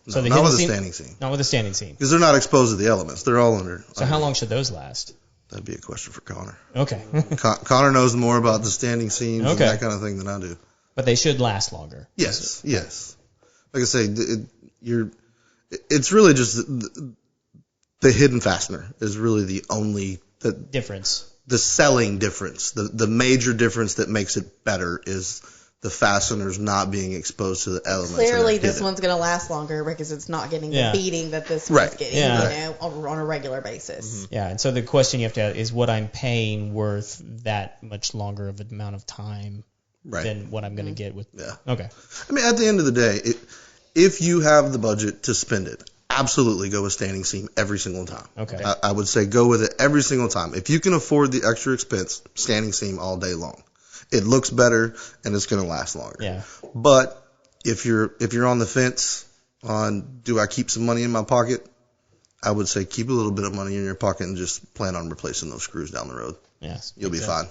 So not with a standing seam. Not with a standing seam. Because they're not exposed to the elements. They're all under. So how long should those last? That'd be a question for Connor. Okay. Connor knows more about the standing seams and that kind of thing than I do. But they should last longer. Yes. Like I say, it's really just the hidden fastener is really the only difference. The selling difference, the major difference that makes it better is the fasteners not being exposed to the elements. Clearly, this one's going to last longer because it's not getting the beating that this one's getting, on a regular basis. Mm-hmm. Yeah, and so the question you have to ask is, what I'm paying worth that much longer of an amount of time than what I'm going to get with? Yeah. Okay. I mean, at the end of the day, if you have the budget to spend it, absolutely go with standing seam every single time. Okay. I would say go with it every single time. If you can afford the extra expense, standing seam all day long. It looks better and it's going to last longer. Yeah. But if you're on the fence on do I keep some money in my pocket, I would say keep a little bit of money in your pocket and just plan on replacing those screws down the road. Yes. You'll be fine.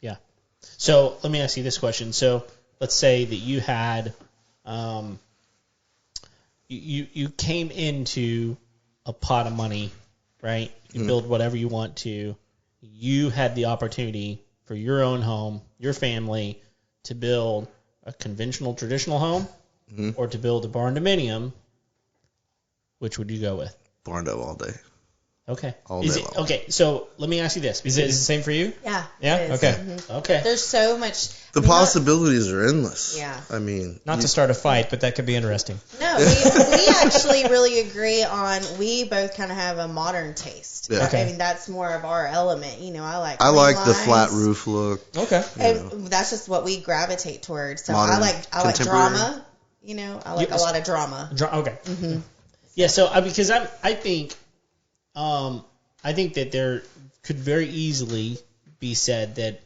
Yeah. So let me ask you this question. So let's say that you had you came into a pot of money, right? You build whatever you want to. You had the opportunity for your own home, your family, to build a conventional, traditional home, or to build a barndominium. Which would you go with? Barndo all day. Okay. All day long. Okay, so let me ask you this. Is it the same for you? Yeah. Yeah? It is. Okay. Mm-hmm. Okay. There's so much. The possibilities are endless. Yeah. I mean. Not to start a fight, but that could be interesting. No, we actually really agree on, we both kind of have a modern taste. Yeah. Okay. I mean, that's more of our element. I like the lines. flat roof look. Okay. And that's just what we gravitate towards. So Modern, I like drama. I like a lot of drama. Okay. Mm-hmm. Yeah, so because I think that there could very easily be said that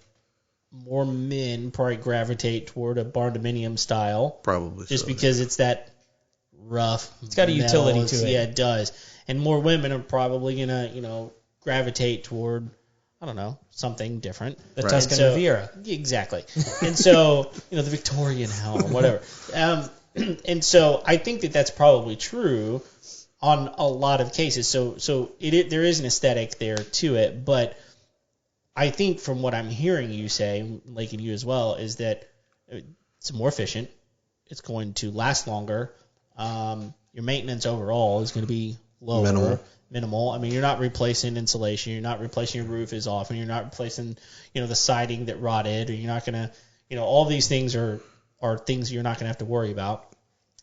more men probably gravitate toward a barndominium style. Probably. Just because it's that rough. It's got a utility to it. Yeah, it does. And more women are probably gonna, gravitate toward, I don't know, something different. The Tuscan Riviera. Exactly. And so, the Victorian home or whatever. And so I think that that's probably true on a lot of cases. So there is an aesthetic there to it, but I think from what I'm hearing you say, like in you as well, is that it's more efficient. It's going to last longer. Your maintenance overall is going to be lower. Minimal. I mean, you're not replacing insulation. You're not replacing your roof as often. You're not replacing, the siding that rotted. Or you're not going to, all these things are things you're not going to have to worry about.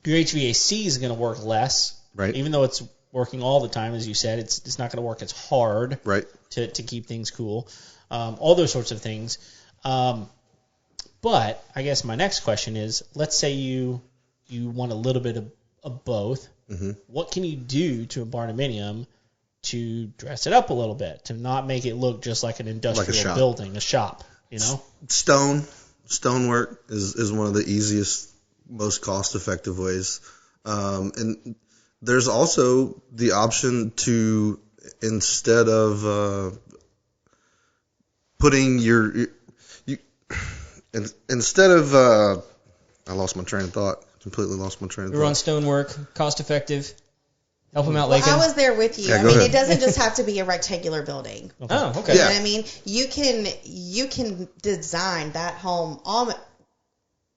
Your HVAC is going to work less. Right. Even though it's working all the time, as you said, it's not going to work as hard. Right. To keep things cool. All those sorts of things. But I guess my next question is, let's say you want a little bit of both. Mm-hmm. What can you do to a barndominium to dress it up a little bit, to not make it look just like an industrial building, a shop, Stonework is one of the easiest, most cost-effective ways. And there's also the option to, instead of putting instead of I lost my train of thought. Completely lost my train of thought. We're on stonework, cost-effective. Help him out, Well, Laken. I was there with you. Yeah, I mean, ahead. it doesn't just have to be a rectangular building. Okay. Oh, okay. You know what I mean? You can design that home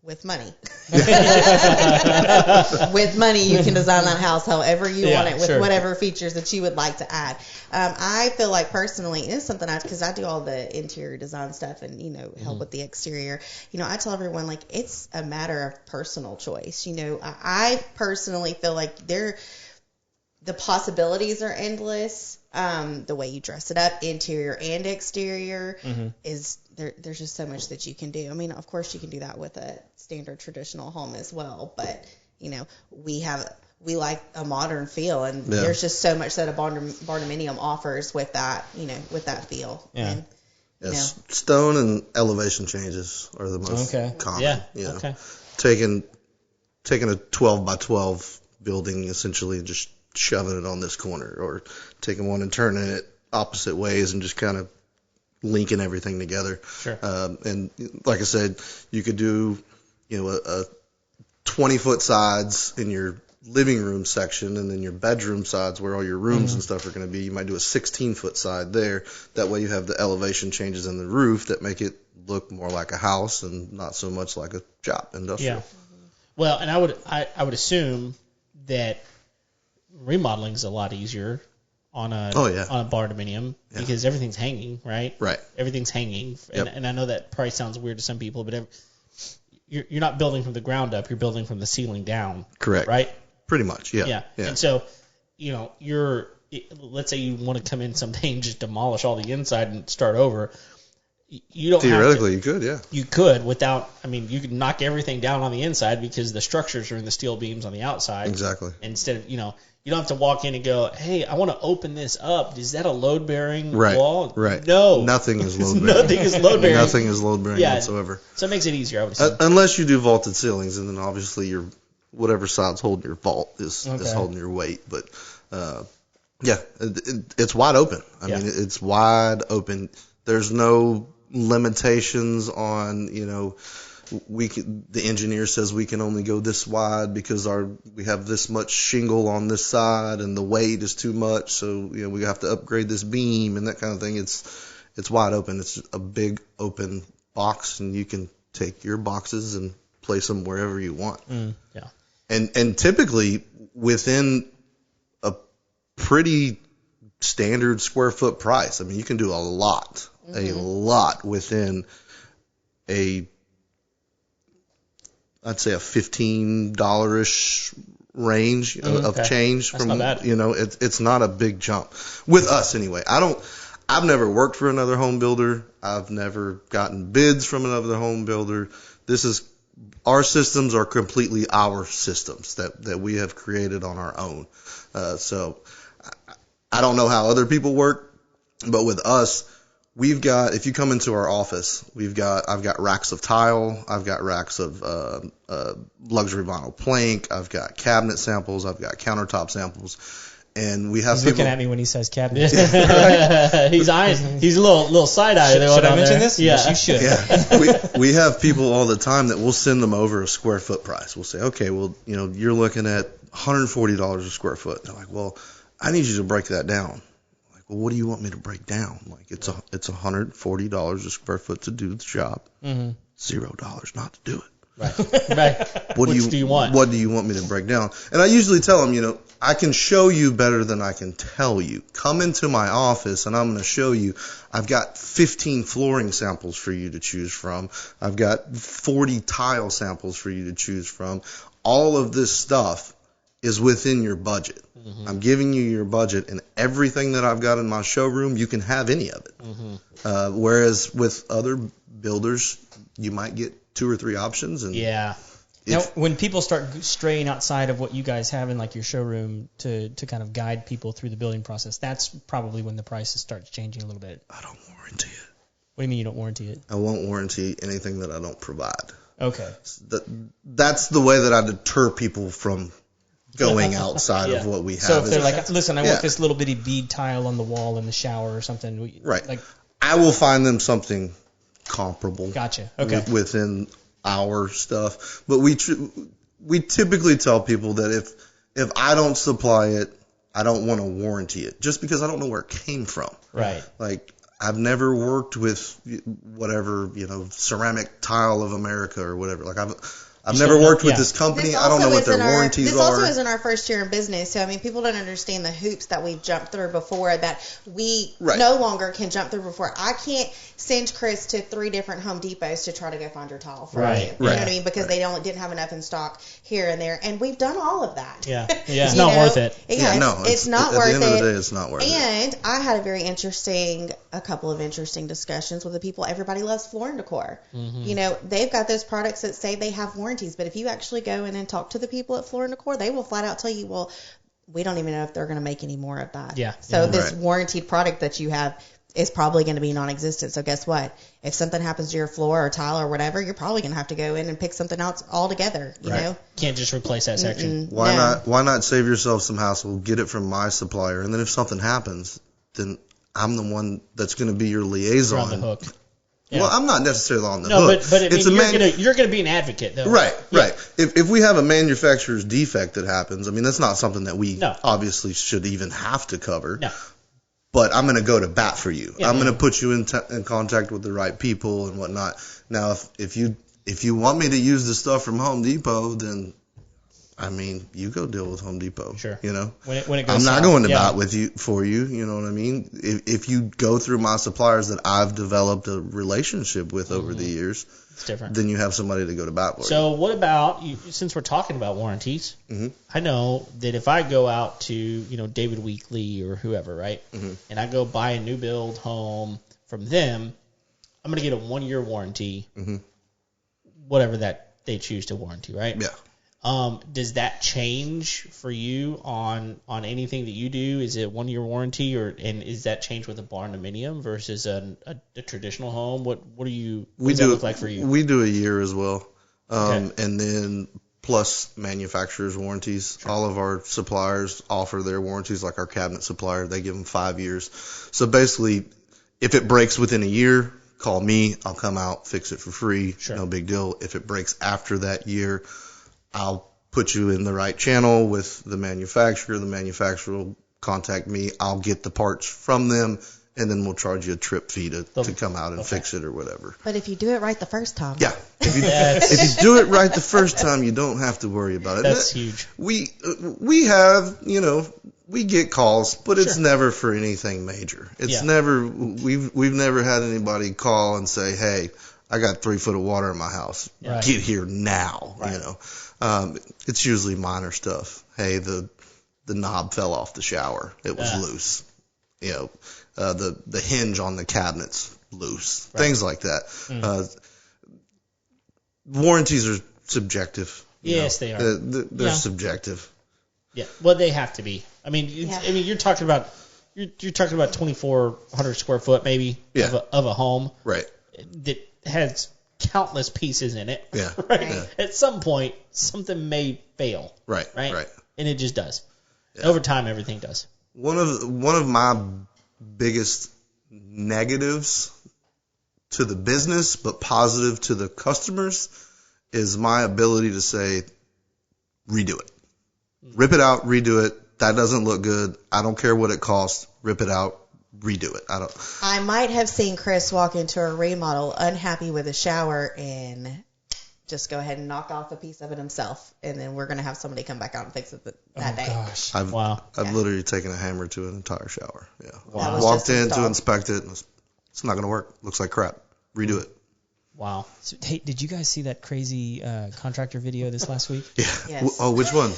with money. With money, you can design that house however you want it, with whatever features that you would like to add. I feel like personally, it's something because I do all the interior design stuff and help with the exterior. I tell everyone, like, it's a matter of personal choice. I personally feel like the possibilities are endless. The way you dress it up, interior and exterior, is there's just so much that you can do. I mean, of course, you can do that with a standard traditional home as well, but we like a modern feel, and there's just so much that a barndominium offers with that, with that feel. Yeah. And, yes, stone and elevation changes are the most common. Yeah. Okay. Taking a 12 by 12 building, essentially just shoving it on this corner, or taking one and turning it opposite ways and just kind of linking everything together. Sure. And like I said, you could do, a 20-foot sides in your living room section, and then your bedroom sides where all your rooms and stuff are going to be. You might do a 16-foot side there. That way you have the elevation changes in the roof that make it look more like a house and not so much like a shop industrial. Yeah. Well, and I would assume that remodeling is a lot easier on a barndominium because everything's hanging, right? Right. Everything's hanging, Yep. and I know that probably sounds weird to some people, but you're not building from the ground up; you're building from the ceiling down. Correct. Right. Pretty much. Yeah. And so, let's say you want to come in someday and just demolish all the inside and start over. You don't theoretically you could, yeah. You could without. I mean, you could knock everything down on the inside because the structures are in the steel beams on the outside. Exactly. Instead of you don't have to walk in and go, hey, I want to open this up. Is that a load-bearing wall? Right. No. Nothing is load-bearing. Nothing is load-bearing. Nothing is load-bearing whatsoever. So it makes it easier, I would assume. Unless you do vaulted ceilings, and then obviously whatever side's holding your vault is holding your weight. But, it's wide open. I mean, it's wide open. There's no limitations on, the engineer says we can only go this wide because we have this much shingle on this side and the weight is too much, so we have to upgrade this beam and that kind of thing. It's wide open. It's a big open box, and you can take your boxes and place them wherever you want. And typically within a pretty standard square foot price. I mean, you can do a lot within I'd say a $15-ish range of change. That's from not bad. It's not a big jump with us anyway. I've never worked for another home builder. I've never gotten bids from another home builder. Our systems are completely our systems that we have created on our own. So I don't know how other people work, but with us, we've got, if you come into our office, I've got racks of tile, I've got racks of luxury vinyl plank, I've got cabinet samples, I've got countertop samples, and we have He's people looking at me when he says cabinet. He's eyeing. He's a little side eye. Should I mention this? Yeah, Yes, you should. Yeah, we have people all the time that we'll send them over a square foot price. We'll say, okay, well, you're looking at $140 a square foot. They're like, well, I need you to break that down. Like, well, what do you want me to break down? Like, it's $140 a square foot to do the job. $0 not to do it. Right. What do you want me to break down? And I usually tell them, I can show you better than I can tell you. Come into my office and I'm going to show you. I've got 15 flooring samples for you to choose from. I've got 40 tile samples for you to choose from. All of this stuff is within your budget. Mm-hmm. I'm giving you your budget, and everything that I've got in my showroom, you can have any of it. Mm-hmm. Whereas with other builders, you might get 2 or 3 options. And now, when people start straying outside of what you guys have in like your showroom to kind of guide people through the building process, that's probably when the prices start changing a little bit. I don't warranty it. What do you mean you don't warranty it? I won't warranty anything that I don't provide. Okay. That's the way that I deter people from going outside of what we have. So if they're like, listen, I want this little bitty bead tile on the wall in the shower or something. Right. Like, I will find them something comparable. Gotcha. Okay. Within our stuff. But we typically tell people that if I don't supply it, I don't want to warranty it, just because I don't know where it came from. Right. Like, I've never worked with whatever, Ceramic Tile of America or whatever. Like, I've never worked with this company. I don't know what their warranties are. This also isn't our first year in business. So, I mean, people don't understand the hoops that we've jumped through before that we no longer can jump through before. I can't send Chris to 3 different Home Depots to try to go find your tile for you. You know what I mean? Because they didn't have enough in stock here and there. And we've done all of that. Yeah. It's not worth it. It's not worth it. At the end of the day, it's not worth it. And I had a couple of interesting discussions with the people. Everybody loves floor and decor. Mm-hmm. They've got those products that say they have warranties. But if you actually go in and talk to the people at Floor and Decor, they will flat out tell you, well, we don't even know if they're going to make any more of that. Yeah. So this warranted product that you have is probably going to be non-existent. So guess what? If something happens to your floor or tile or whatever, you're probably going to have to go in and pick something else altogether. You know? Can't just replace that section. Why not save yourself some hassle? Get it from my supplier, and then if something happens, then I'm the one that's going to be your liaison. You're on the hook. Yeah. Well, I'm not necessarily on the hook. But you're going to be an advocate, though. Right. If we have a manufacturer's defect that happens, I mean, that's not something that we obviously should even have to cover. No. But I'm going to go to bat for you. I'm going to put you in contact with the right people and whatnot. Now, if you want me to use the stuff from Home Depot, then I mean, you go deal with Home Depot. Sure. When it goes I'm not south, going to bat with you for you. You know what I mean? If you go through my suppliers that I've developed a relationship with over the years, it's different. Then you have somebody to go to bat for. So what about since we're talking about warranties? Mm-hmm. I know that if I go out to David Weekley or whoever, right, and I go buy a new build home from them, I'm going to get a 1-year warranty, whatever that they choose to warranty, right? Yeah. Does that change for you on anything that you do? Is it 1-year warranty, and is that change with a Barndominium versus a traditional home? What does that look like for you? We do a year as well, and then plus manufacturer's warranties. Sure. All of our suppliers offer their warranties, like our cabinet supplier. They give them 5 years. So basically, if it breaks within a year, call me. I'll come out, fix it for free. Sure. No big deal. If it breaks after that year, I'll put you in the right channel with the manufacturer. The manufacturer will contact me. I'll get the parts from them, and then we'll charge you a trip fee to come out and fix it or whatever. But if you do it right the first time. Yeah. If you do it right the first time, you don't have to worry about it. That's huge. We have, we get calls, but it's never for anything major. It's never, we've never had anybody call and say, hey, I got 3 foot of water in my house. Right. Get here now, It's usually minor stuff. Hey, the knob fell off the shower. It was loose. The hinge on the cabinet's loose. Right. Things like that. Warranties are subjective. Yes, they are. They're subjective. Yeah. Well, they have to be. I mean, you're talking about 2,400 square foot maybe of a home. Right. That has countless pieces in it. Yeah. Right. Yeah. At some point, something may fail. Right. And it just does. Yeah. Over time, everything does. One of my biggest negatives to the business, but positive to the customers, is my ability to say, redo it. Rip it out, redo it. That doesn't look good. I don't care what it costs. Rip it out, redo it. I might have seen Chris walk into a remodel unhappy with a shower in just go ahead and knock off a piece of it himself, and then we're going to have somebody come back out and fix it that day. Gosh. I've Yeah. literally taken a hammer to an entire shower. Yeah. Wow. Walked just in to installed. inspect it, and it's not going to work. Looks like crap. Redo it. Wow. So, hey, did you guys see that crazy contractor video this last week? Yeah. Yes. Oh, which one?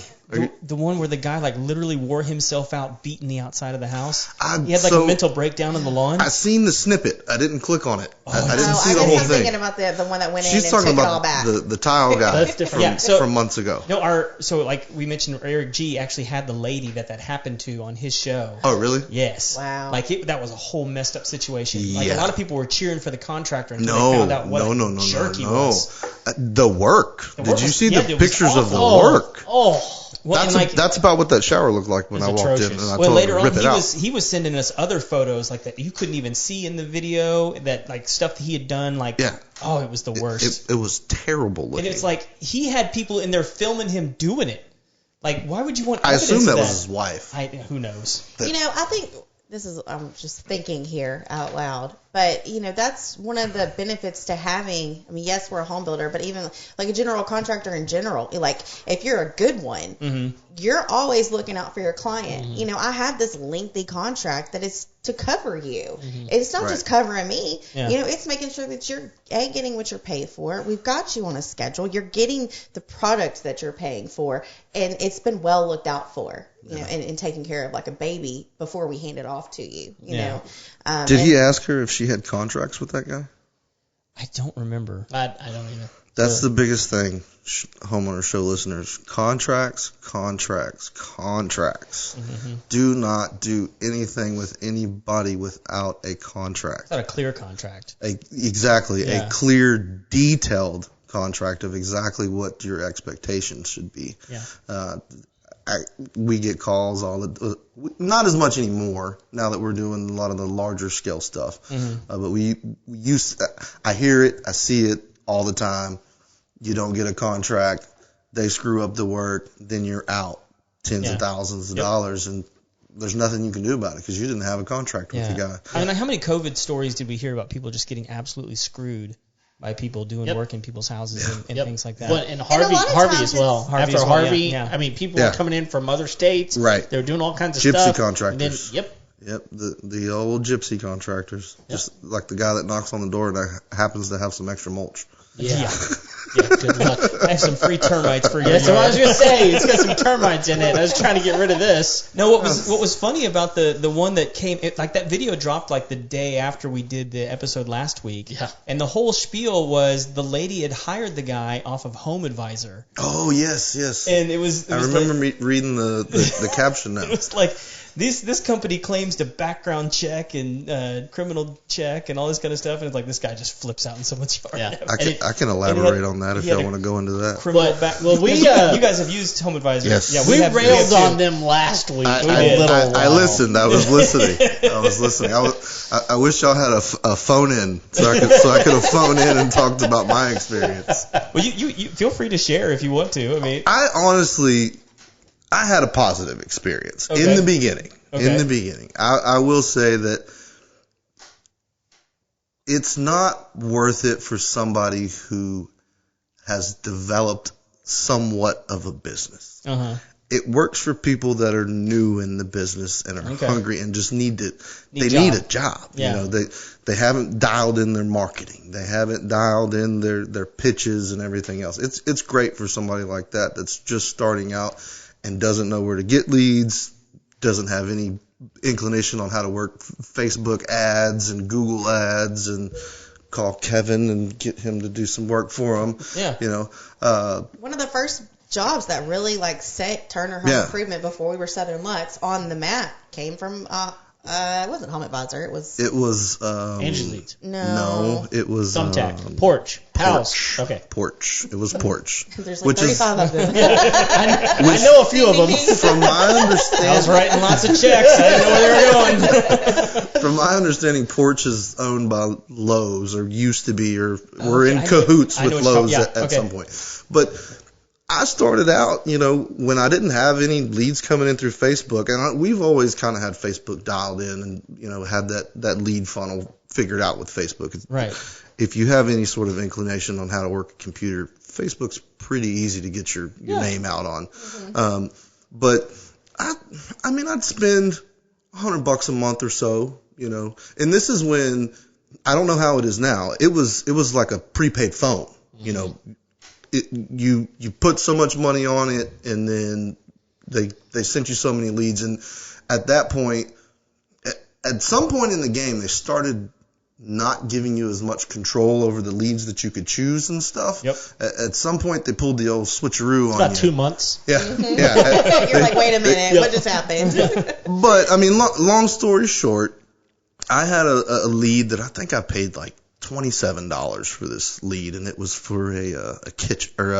The one where the guy like literally wore himself out beating the outside of the house. He had like so- a mental breakdown on the lawn. I seen the snippet. I didn't click on it. I didn't see I the guess whole I'm thinking thing. about the one that went in She's and talking took it all about back. the tile guy That's different. Yeah, so- from months ago. No, so like we mentioned, Eric G actually had the lady that happened to on his show. Oh, really? Yes. Wow. Like that was a whole messed up situation. Like Yeah. a lot of people were cheering for the contractor until they found out what a jerk he was. The work. The Did work you was- see yeah, the it was pictures of the awful. work? Oh. Well, and That's about what that shower looked like when I walked in, atrocious. and I well, told him later to on, rip it out. he was sending us other photos like that you couldn't even see in the video. That like stuff that he had done. Like, Yeah. oh, it was the worst. It was terrible looking. And it's like he had people in there filming him doing it. Like, why would you want? I evidence assume that of was his wife. Who knows? I think I'm just thinking here out loud, but that's one of the benefits to having, yes, we're a home builder, but even like a general contractor in general, like if you're a good one, you're always looking out for your client. I have this lengthy contract that is to cover you. It's not just covering me. Yeah. It's making sure that you're getting what you're paid for. We've got you on a schedule. You're getting the product that you're paying for, and it's been well looked out for. And taken care of like a baby before we hand it off to you. You know. Did he ask her if she had contracts with that guy? I don't remember. I don't either. That's the biggest thing, homeowner show listeners. Contracts. Do not do anything with anybody without a contract. It's not a clear contract. Exactly. Yeah. A clear, detailed contract of exactly what your expectations should be. Yeah. We get calls not as much anymore now that we're doing a lot of the larger scale stuff. But I hear it, I see it all the time. You don't get a contract, they screw up the work, then you're out tens of thousands of dollars, and there's nothing you can do about it because you didn't have a contract with the guy. I mean, like, how many COVID stories did we hear about people just getting absolutely screwed by people doing work in people's houses and things like that? Well, and a lot of Harvey times as well. Harvey After as well, Harvy, yeah. I mean, people were coming in from other states. Right. They were doing all kinds of Gypsy stuff. contractors. And then, Yep, the old gypsy contractors. Just like the guy that knocks on the door and happens to have some extra mulch. Yeah. Good luck. I have some free termites for you. That's what I was going to say. It's got some termites in it. I was trying to get rid of this. No, what was funny about the one that came, like that video dropped like the day after we did the episode last week. Yeah. And the whole spiel was the lady had hired the guy off of Home Advisor. Oh, yes. And it was I remember reading the caption now. It was like, this company claims to background check and criminal check and all this kind of stuff, and it's like this guy just flips out in someone's yard. Yeah. I can elaborate on that if y'all want to go into that. Criminal we you guys have used Home Advisor. Yes. Yeah, We have railed too. on them last week. I listened. I was listening. I wish y'all had a phone in so I could have phoned in and talked about my experience. Well, you feel free to share if you want to. I mean, I honestly had a positive experience in the beginning. Okay. In the beginning, I will say that it's not worth it for somebody who has developed somewhat of a business. It works for people that are new in the business and are hungry and just need a job. Yeah. They haven't dialed in their marketing. They haven't dialed in their pitches and everything else. It's great for somebody like that that's just starting out and doesn't know where to get leads, doesn't have any inclination on how to work Facebook ads and Google ads, and call Kevin and get him to do some work for him. Yeah. One of the first jobs that really set Turner Home Improvement before we were Southern Luxe on the map came from it wasn't Home Advisor. It was Angie Leads. No, it was Thumbtack. Porch. House. Okay. Porch. It was Porch. There's like 35 of them. I know a few of them. From my understanding, I was writing lots of checks. I didn't know where they were going. From my understanding, Porch is owned by Lowe's, or used to be, or we're in cahoots with Lowe's at some point. But I started out, when I didn't have any leads coming in through Facebook, and we've always kind of had Facebook dialed in and, had that lead funnel figured out with Facebook. Right. if you have any sort of inclination on how to work a computer, Facebook's pretty easy to get your name out on. Mm-hmm. But I mean, I'd spend $100 a month or so, you know, and this is when, I don't know how it is now. It was like a prepaid phone, you know, you put so much money on it, and then they sent you so many leads. And at that point, at some point in the game, they started not giving you as much control over the leads that you could choose and stuff. Yep. At some point, they pulled the old switcheroo on you. About 2 months. Yeah. Mm-hmm. Yeah. You're like, wait a minute, what just happened? But I mean, long story short, I had a lead that I think I paid like $27 for this lead, and it was for a kitchen or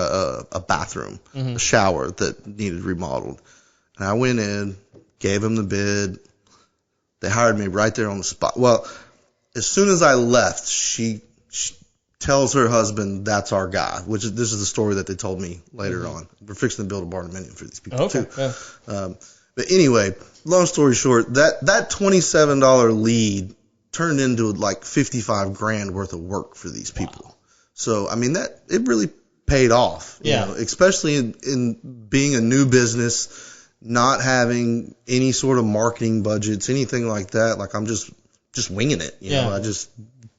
a bathroom, a shower that needed remodeled. And I went in, gave them the bid. They hired me right there on the spot. Well, as soon as I left, she tells her husband, that's our guy, this is the story that they told me later on. We're fixing to build a barndominium for these people too. Yeah. But anyway, long story short, that $27 lead turned into like $55,000 worth of work for these people. Wow. So, I mean, it really paid off, you know, especially in being a new business, not having any sort of marketing budgets, anything like that. Like, I'm just winging it, you know, I just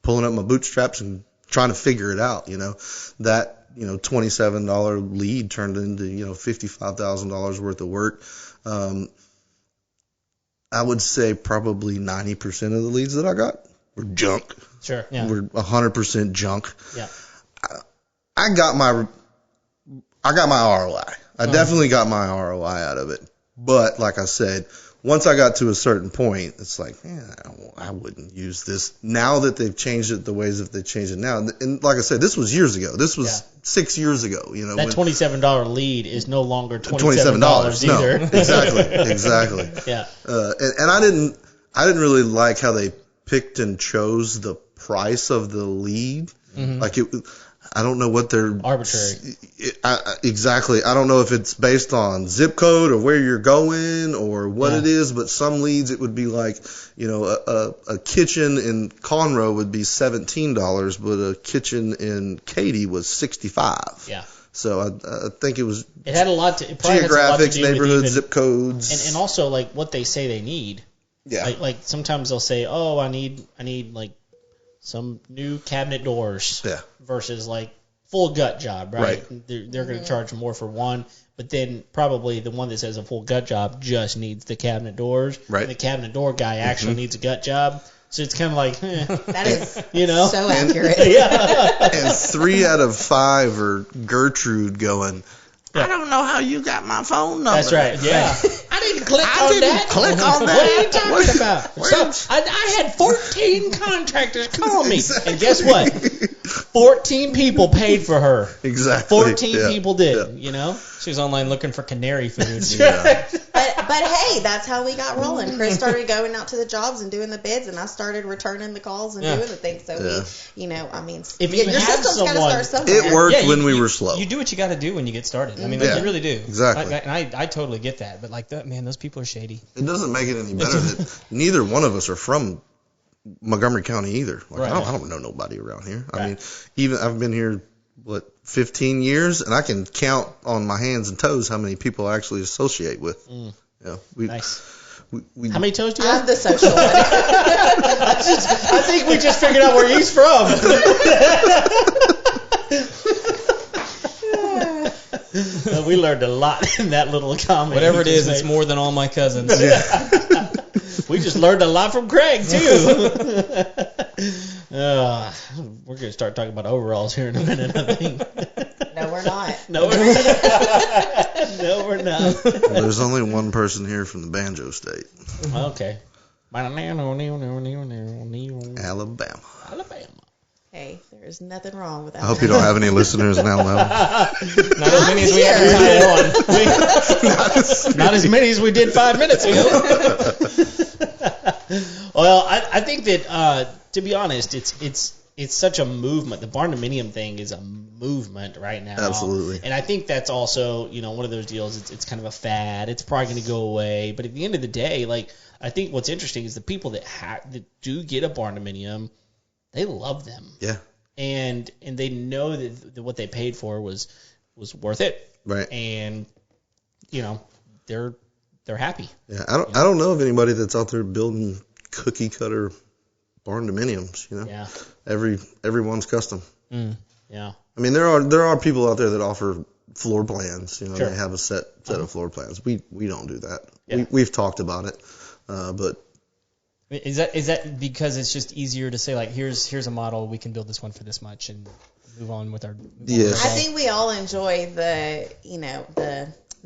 pulling up my bootstraps and trying to figure it out, you know. That, you know, $27 lead turned into, you know, $55,000 worth of work. I would say probably 90% of the leads that I got were junk. Sure. Yeah. Were 100% junk. Yeah. I got my ROI. I definitely got my ROI out of it. But like I said, once I got to a certain point, it's like, I wouldn't use this. Now that they've changed it the ways that they changed it now. And like I said, this was years ago. This was 6 years ago. You know, that $27 lead is no longer $27 either. No, exactly. Yeah. And I didn't really like how they picked and chose the price of the lead. Mm-hmm. Like I don't know what they're arbitrary. Exactly. I don't know if it's based on zip code or where you're going or what it is, but some leads it would be like, you know, a kitchen in Conroe would be $17, but a kitchen in Katy was $65. Yeah. So I think it was. It had a lot to. It geographics, neighborhoods, zip codes, and also like what they say they need. Yeah. Like sometimes they'll say, oh, I need like some new cabinet doors. Yeah. Versus like full gut job, right? They're going to charge more for one, but then probably the one that says a full gut job just needs the cabinet doors. Right. And the cabinet door guy actually needs a gut job. So it's kind of like, that is, you know, so accurate. And 3 out of 5 are Gertrude going, I don't know how you got my phone number. That's right. Yeah. I didn't click on that. What are you talking about? So I had 14 contractors call me. Exactly. And guess what? 14 people paid for her. Exactly. 14 people did, you know? She was online looking for canary food. But hey, that's how we got rolling. Chris started going out to the jobs and doing the bids, and I started returning the calls and doing the things. So we, you know, I mean, if you your system's got to start somewhere. It worked when we were slow. You do what you got to do when you get started. I mean, you really do. Exactly. I totally get that. But like that, man, those people are shady. It doesn't make it any better that neither one of us are from Montgomery County either. Like, I don't know nobody around here. I mean, even I've been here 15 years, and I can count on my hands and toes how many people I actually associate with. Yeah, nice. How many toes do you have? I'm the social one. I think we just figured out where he's from. We learned a lot in that little comment. Whatever it is, it's more than all my cousins. We just learned a lot from Craig, too. We're going to start talking about overalls here in a minute, I think. No, we're not. No, we're not. There's only one person here from the banjo state. Okay. Alabama. Hey, there's nothing wrong with that. I hope you don't have any listeners in Alabama. Not as many as we had in Taiwan. Not as many as we did 5 minutes ago. Well, I think that to be honest, it's such a movement. The Barndominium thing is a movement right now. Absolutely. And I think that's also, you know, one of those deals. It's kind of a fad. It's probably going to go away. But at the end of the day, like, I think what's interesting is the people that do get a Barndominium, they love them. Yeah. and they know that what they paid for was worth it. Right. And they're happy. Yeah, I don't know of anybody that's out there building cookie cutter barndominiums. Yeah. Everyone's custom. Yeah. I mean, there are people out there that offer floor plans. Sure. They have a set of floor plans. We don't do that. Yeah. We've talked about it, but Is that because it's just easier to say, like, here's a model, we can build this one for this much and move on with our Yes. I think we all enjoy the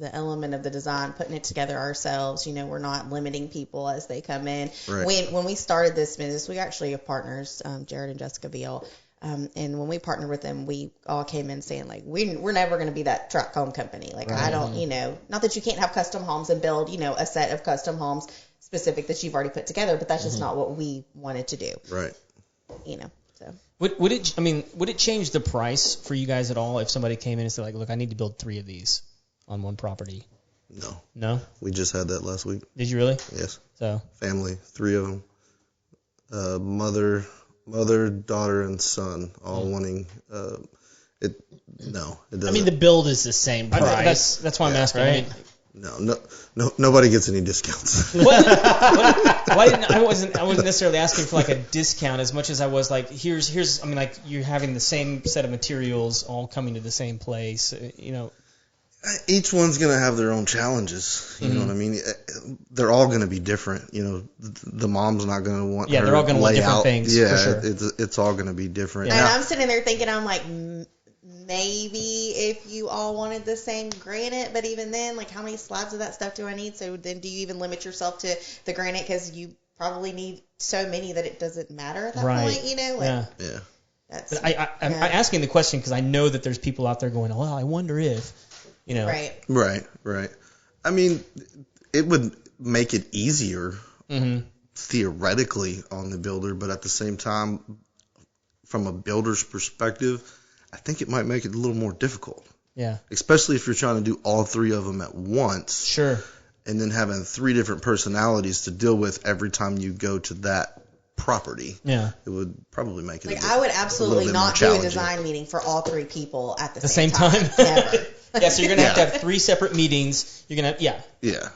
element of the design, putting it together ourselves. We're not limiting people as they come in. Right. When we started this business, we actually have partners, Jared and Jessica Veal. And when we partnered with them, we all came in saying, like, we're never going to be that truck home company. Like, I don't, not that you can't have custom homes and build, a set of custom homes specific that you've already put together, but that's just not what we wanted to do. right. So. Would it change the price for you guys at all if somebody came in and said, like, look, I need to build 3 of these on one property? No. We just had that last week. Did you really? Yes. So Family, 3 of them. Mother, daughter, and son, all wanting. It doesn't. I mean, the build is the same price. that's why I'm asking. right? No, nobody gets any discounts. I wasn't necessarily asking for like a discount as much as I was like, here's I mean, like, you're having the same set of materials all coming to the same place, Each one's gonna have their own challenges. You know what I mean? They're all gonna be different. The mom's not gonna want. Yeah, they're all gonna want different things. Yeah, for sure. it's all gonna be different. And I'm sitting there thinking, I'm like, maybe if you all wanted the same granite, but even then, like, how many slabs of that stuff do I need? So then do you even limit yourself to the granite because you probably need so many that it doesn't matter at that point, Yeah. That's, But I'm asking the question because I know that there's people out there going, well, I wonder if, Right. Right. I mean, it would make it easier theoretically on the builder, but at the same time, from a builder's perspective, I think it might make it a little more difficult. Yeah. Especially if you're trying to do all 3 of them at once. Sure. And then having 3 different personalities to deal with every time you go to that property. Yeah. It would probably make it Like, I would absolutely not do a design meeting for all 3 people at the same time. Never. Yeah, so you're going to have 3 separate meetings. You're going to, Yeah. Yeah,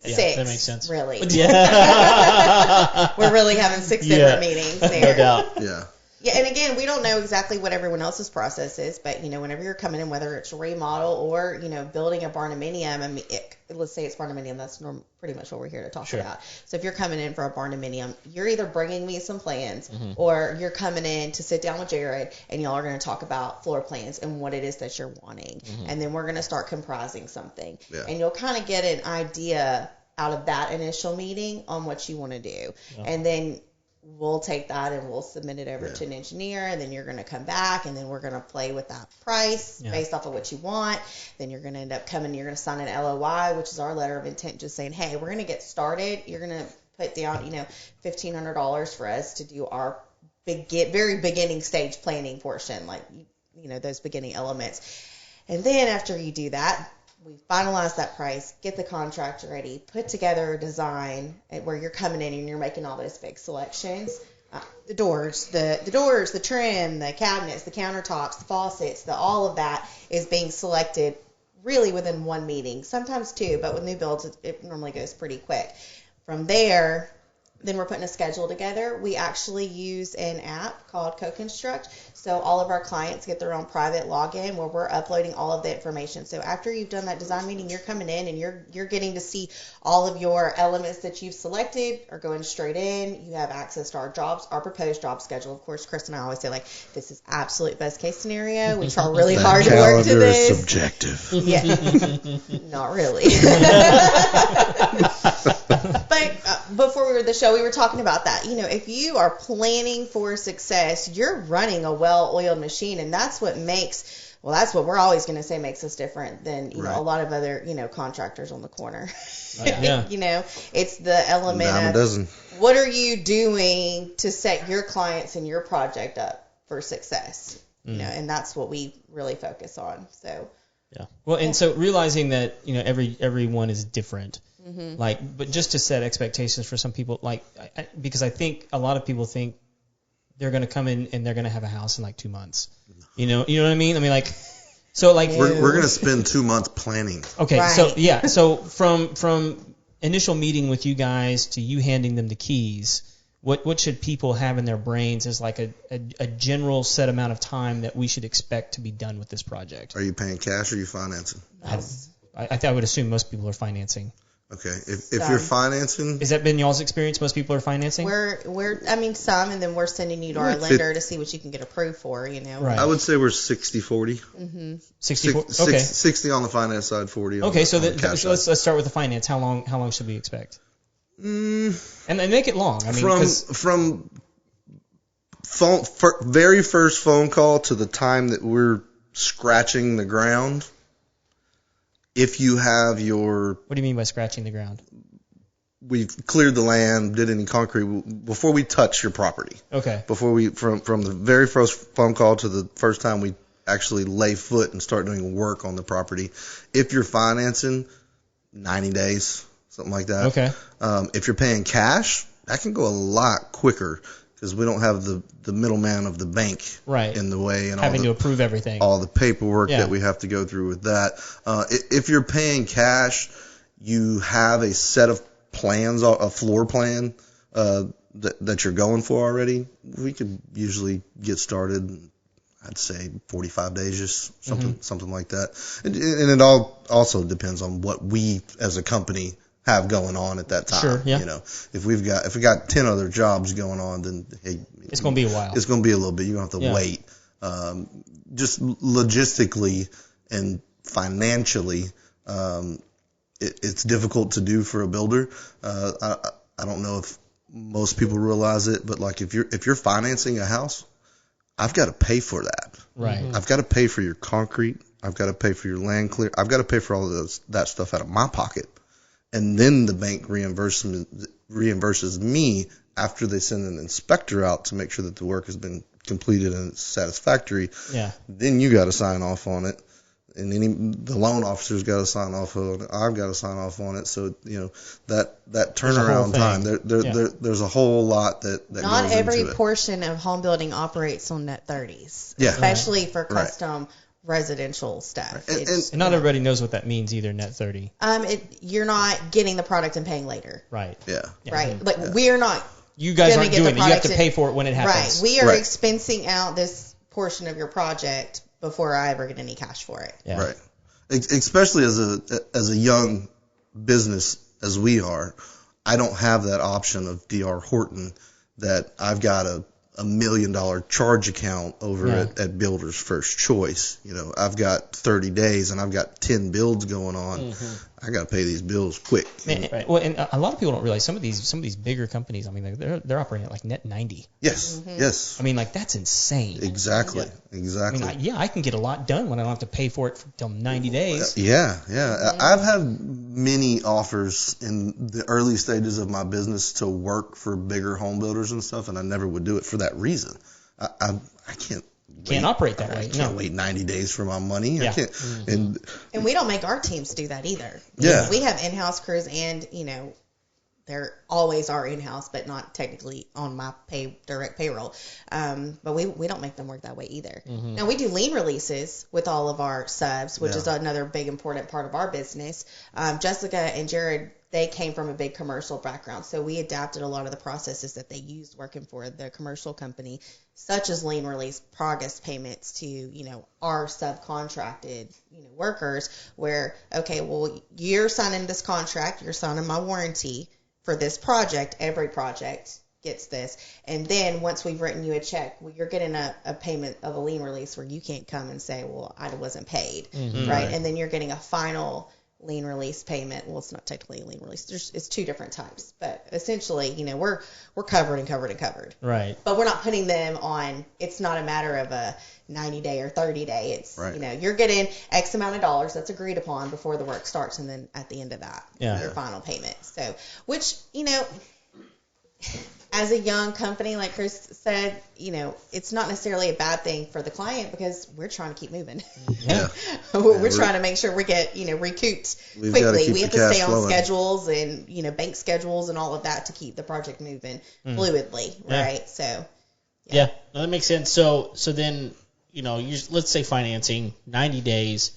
6. that makes sense. Really. Yeah. We're really having 6 different meetings there. No doubt. Yeah. Yeah, and again, we don't know exactly what everyone else's process is, but, whenever you're coming in, whether it's a remodel or, building a barndominium, I mean, let's say it's barndominium, that's pretty much what we're here to talk about. So if you're coming in for a barndominium, you're either bringing me some plans or you're coming in to sit down with Jared and y'all are going to talk about floor plans and what it is that you're wanting. And then we're going to start comprising something. Yeah. And you'll kind of get an idea out of that initial meeting on what you want to do. Yeah. And then we'll take that and we'll submit it over to an engineer, and then you're going to come back, and then we're going to play with that price based off of what you want. Then you're going to end up coming, you're going to sign an LOI, which is our letter of intent, just saying, hey, we're going to get started. You're going to put down, $1,500 for us to do our very beginning stage planning portion, like, those beginning elements. And then after you do that, we finalize that price, get the contract ready, put together a design where you're coming in and you're making all those big selections. The doors, the trim, the cabinets, the countertops, the faucets, all of that is being selected really within one meeting, sometimes 2, but with new builds, it normally goes pretty quick. From there, then we're putting a schedule together. We actually use an app called CoConstruct. So all of our clients get their own private login where we're uploading all of the information. So after you've done that design meeting, you're coming in and you're getting to see all of your elements that you've selected are going straight in. You have access to our jobs, our proposed job schedule. Of course, Chris and I always say, like, this is absolute best case scenario. We try really hard to work to this. Calendar is subjective. Yeah. Not really. But before we were at the show, we were talking about that. If you are planning for success, you're running a well-oiled machine, and that's what we're always going to say makes us different than a lot of other contractors on the corner. It's the element of what are you doing to set your clients and your project up for success. And that's what we really focus on. So yeah. Well, and so realizing that everyone is different. But just to set expectations for some people, because I think a lot of people think they're going to come in and they're going to have a house in like 2 months. You know what I mean? I mean, like, so like we're going to spend 2 months planning. Okay, Right. so from initial meeting with you guys to you handing them the keys, what should people have in their brains as like a general set amount of time that we should expect to be done with this project? Are you paying cash or are you financing? I would assume most people are financing. Okay, if you're financing, Has that been y'all's experience? Most people are financing. I mean, some, and then we're sending you to our lender to see what you can get approved for. Right. I would say we're 60-40. 60. Okay. 60 on the finance side, 40 on Okay, on the cash let's side. start with the finance. How long should we expect? And make it long. I mean, from very first phone call to the time that we're scratching the ground. If you have your... What do you mean by scratching the ground? We've cleared the land, did any concrete, before we touch your property. Okay. Before we, from the very first phone call to the first time we actually lay foot and start doing work on the property. If you're financing, 90 days, something like that. Okay. If you're paying cash, that can go a lot quicker because we don't have the middleman of the bank in the way and having to approve everything. All the paperwork that we have to go through with that. If you're paying cash, you have a set of plans, a floor plan that you're going for already. We could usually get started, I'd say 45 days, just something like that. And it all also depends on what we as a company have going on at that time. Sure, yeah. You know, if we got 10 other jobs going on, then hey, it's going to be a while. It's going to be a little bit. You're going to have to wait. Just logistically and financially, it's difficult to do for a builder. I don't know if most people realize it, but like if you're financing a house, I've got to pay for that. Right. I've got to pay for your concrete. I've got to pay for your land clear. I've got to pay for all of that stuff out of my pocket. And then the bank reimburses me after they send an inspector out to make sure that the work has been completed and it's satisfactory. Yeah. Then you got to sign off on it. And the loan officer's got to sign off on it. I've got to sign off on it. So, you know, that turnaround time, there's a whole lot that not goes into every it. portion of home building operates on net 30s, especially for custom residential stuff. And not everybody knows what that means either, net 30. You're not getting the product and paying later. Right. Yeah. Right. Like we're not. You guys aren't doing it. You have to pay for it when it happens. Right. We are expensing out this portion of your project before I ever get any cash for it. Yeah. Right. Especially as a young business as we are, I don't have that option of D.R. Horton that I've got a $1 million charge account over at Builder's First Choice. You know, I've got 30 days and I've got 10 builds going on. I got to pay these bills quick. Well, and a lot of people don't realize some of these bigger companies. I mean, they're operating at like net 90. Yes. Yes. I mean, like that's insane. Exactly. Exactly. I mean, I can get a lot done when I don't have to pay for it until 90 days. Yeah. I've had many offers in the early stages of my business to work for bigger home builders and stuff, and I never would do it for that reason. I can't operate that way. I can't wait 90 days for my money. Yeah. I can't. And we don't make our teams do that either. Yeah. We have in-house crews, and they're always our in-house, but not technically on my direct payroll. But we don't make them work that way either. Now we do lien releases with all of our subs, which is another big important part of our business. Jessica and Jared, they came from a big commercial background, so we adapted a lot of the processes that they used working for the commercial company, such as lien release, progress payments to, our subcontracted, workers, where, okay, well, you're signing this contract, you're signing my warranty for this project, every project gets this, and then once we've written you a check, you're getting a payment of a lien release where you can't come and say, well, I wasn't paid, right? And then you're getting a final lien release payment. Well, it's not technically a lien release. It's two different types, but essentially, we're covered and covered and covered. Right. But we're not putting them on. It's not a matter of a 90-day or 30-day. It's you're getting X amount of dollars that's agreed upon before the work starts, and then at the end of that, your final payment. So, which as a young company, like Chris said, it's not necessarily a bad thing for the client because we're trying to keep moving. Yeah. we're trying to make sure we get, recouped quickly. We have to stay on schedules and, bank schedules and all of that to keep the project moving fluidly, right? So Yeah, no, that makes sense. So then, let's say financing, 90 days,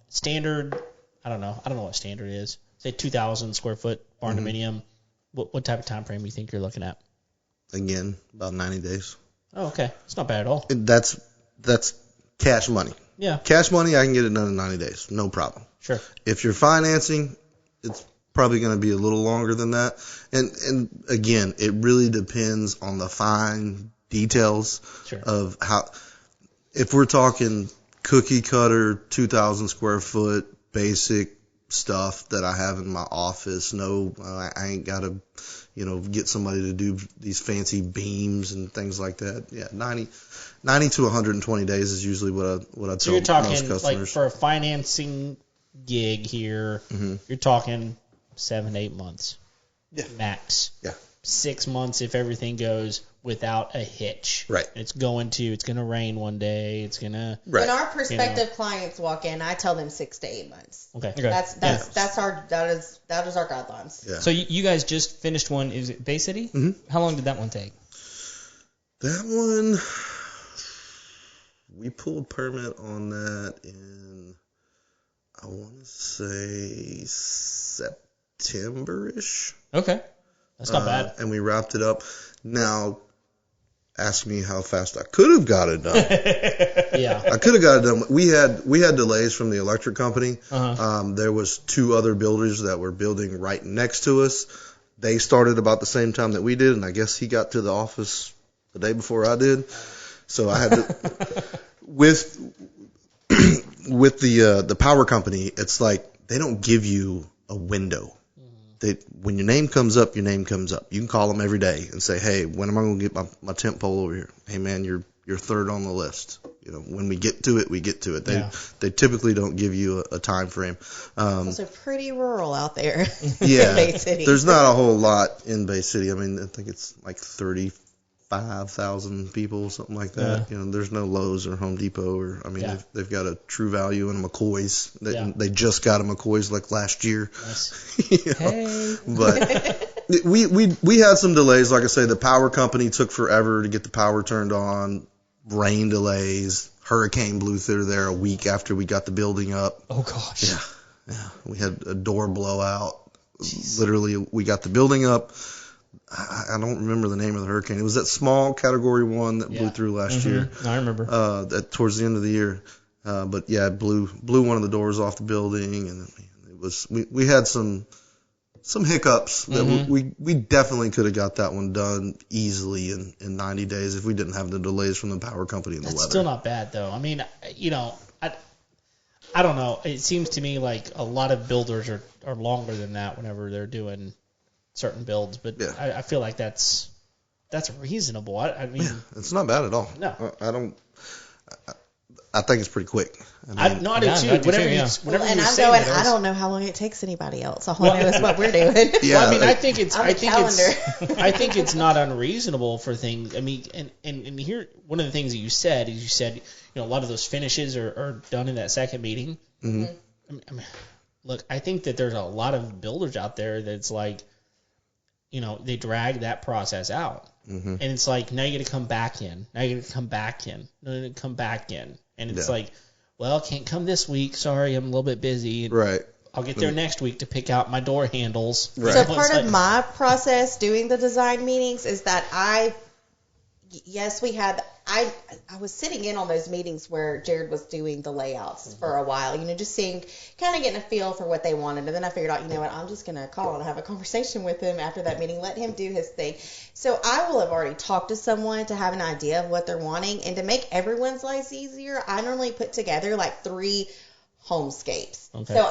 standard, I don't know what standard is. Say 2,000 square foot barndominium. What type of time frame do you think you're looking at? Again, about 90 days. Oh, okay. It's not bad at all. That's cash money. Yeah. Cash money, I can get it done in 90 days. No problem. Sure. If you're financing, it's probably going to be a little longer than that. And again, it really depends on the fine details of how. If we're talking cookie cutter, 2,000 square foot, basic stuff that I have in my office, I ain't got to, get somebody to do these fancy beams and things like that. Yeah, 90 to 120 days is usually what I tell you're talking, most customers. like for a financing gig here, you're talking 7 to 8 months. Yeah. Max. Yeah. 6 months if everything goes without a hitch. Right. It's going to rain one day. It's going to. Right. When our prospective clients walk in, I tell them 6 to 8 months. Okay. That is our guidelines. Yeah. So you guys just finished one. Is it Bay City? Mm-hmm. How long did that one take? That one, we pulled permit on that in, I want to say September-ish. Okay. That's not bad. And we wrapped it up. Now, ask me how fast I could have got it done. Yeah. I could have got it done. We had delays from the electric company. Uh-huh. There was 2 other builders that were building right next to us. They started about the same time that we did, and I guess he got to the office the day before I did. So I had to with the power company. It's like they don't give you a window. When your name comes up, your name comes up. You can call them every day and say, hey, when am I going to get my tent pole over here? Hey, man, you're third on the list. When we get to it, we get to it. They typically don't give you a time frame. It's also pretty rural out there Yeah, in Bay City. There's not a whole lot in Bay City. I mean, I think it's like 35,000 people, something like that. Yeah. There's no Lowe's or Home Depot they've got a True Value and a McCoy's. They just got a McCoy's like last year. Nice. Hey. But we had some delays. Like I say, the power company took forever to get the power turned on. Rain delays. Hurricane blew through there a week after we got the building up. Oh gosh. Yeah. We had a door blowout. Jeez. Literally, we got the building up. I don't remember the name of the hurricane. It was that small Category 1 that blew through last year. I remember. Towards the end of the year. But yeah, it blew one of the doors off the building, and it was we had some hiccups that we definitely could have got that one done easily in 90 days if we didn't have the delays from the power company and the weather. That's still not bad though. I mean, I don't know. It seems to me like a lot of builders are longer than that whenever they're doing certain builds, but I feel like that's reasonable. I mean, it's not bad at all. No, I think it's pretty quick. I do too. I don't know how long it takes anybody else. All I know is what we're doing. Yeah, well, I mean, I think it's not unreasonable for things. I mean, and here one of the things that you said is a lot of those finishes are done in that second meeting. Mm-hmm. I mean, look, I think that there's a lot of builders out there that's like, they drag that process out. Mm-hmm. And it's like, now you got to come back in. Now you got to come back in. And it's like, well, can't come this week. Sorry, I'm a little bit busy. Right. I'll get there next week to pick out my door handles. Right. So part of my process doing the design meetings is that I was sitting in on those meetings where Jared was doing the layouts for a while, just seeing, kind of getting a feel for what they wanted. And then I figured out, I'm just going to call and have a conversation with him after that meeting, let him do his thing. So I will have already talked to someone to have an idea of what they're wanting. And to make everyone's lives easier, I normally put together like 3 homescapes. Okay. So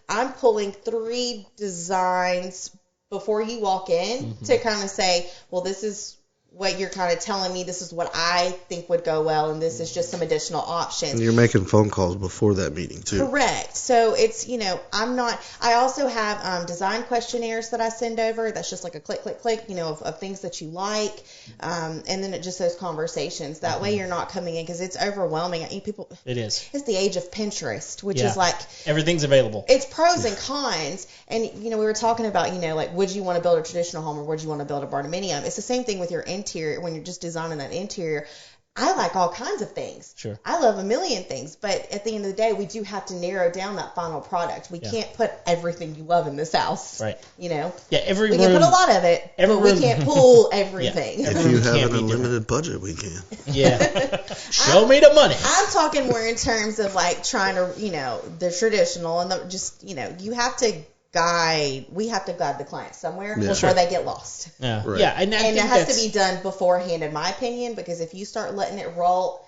I'm pulling 3 designs before you walk in to kind of say, well, this is what you're kind of telling me, this is what I think would go well, and this is just some additional options. And you're making phone calls before that meeting, too. Correct. So it's, I also have design questionnaires that I send over. That's just like a click, click, click, of things that you like. And then it just those conversations. That way you're not coming in, because it's overwhelming. It is. It's the age of Pinterest, which is like. Everything's available. It's pros and cons. And, we were talking about, like, would you want to build a traditional home or would you want to build a barndominium? It's the same thing with your interior, when you're just designing that interior, I like all kinds of things. Sure. I love a million things, but at the end of the day, we do have to narrow down that final product. We can't put everything you love in this house. Right. You know? Yeah, We can put a lot of it, but we can't pull everything. Yeah. If you have can't an be unlimited budget, we can. Yeah. Show me the money. I'm talking more in terms of like trying to, you know, the traditional and the, just, you know, we have to guide the client somewhere before they get lost. Yeah. Right. Yeah. And it has to be done beforehand, in my opinion, because if you start letting it roll,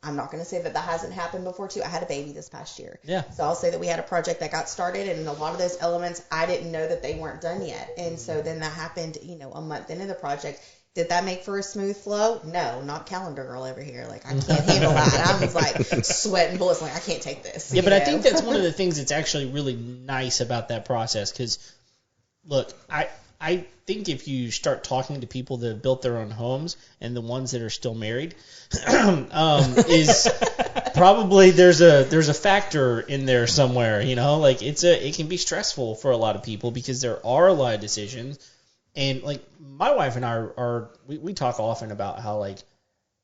I'm not going to say that hasn't happened before, too. I had a baby this past year. Yeah. So I'll say that we had a project that got started, and a lot of those elements, I didn't know that they weren't done yet. And so then that happened, you know, a month into the project. Did that make for a smooth flow? No, not calendar girl over here. Like, I can't handle that. I was like sweating bullets, like, I can't take this. Yeah, but I think that's one of the things that's actually really nice about that process. Because, look, I think if you start talking to people that have built their own homes and the ones that are still married, is probably there's a factor in there somewhere. You know, like it can be stressful for a lot of people because there are a lot of decisions. And like my wife and I we talk often about how like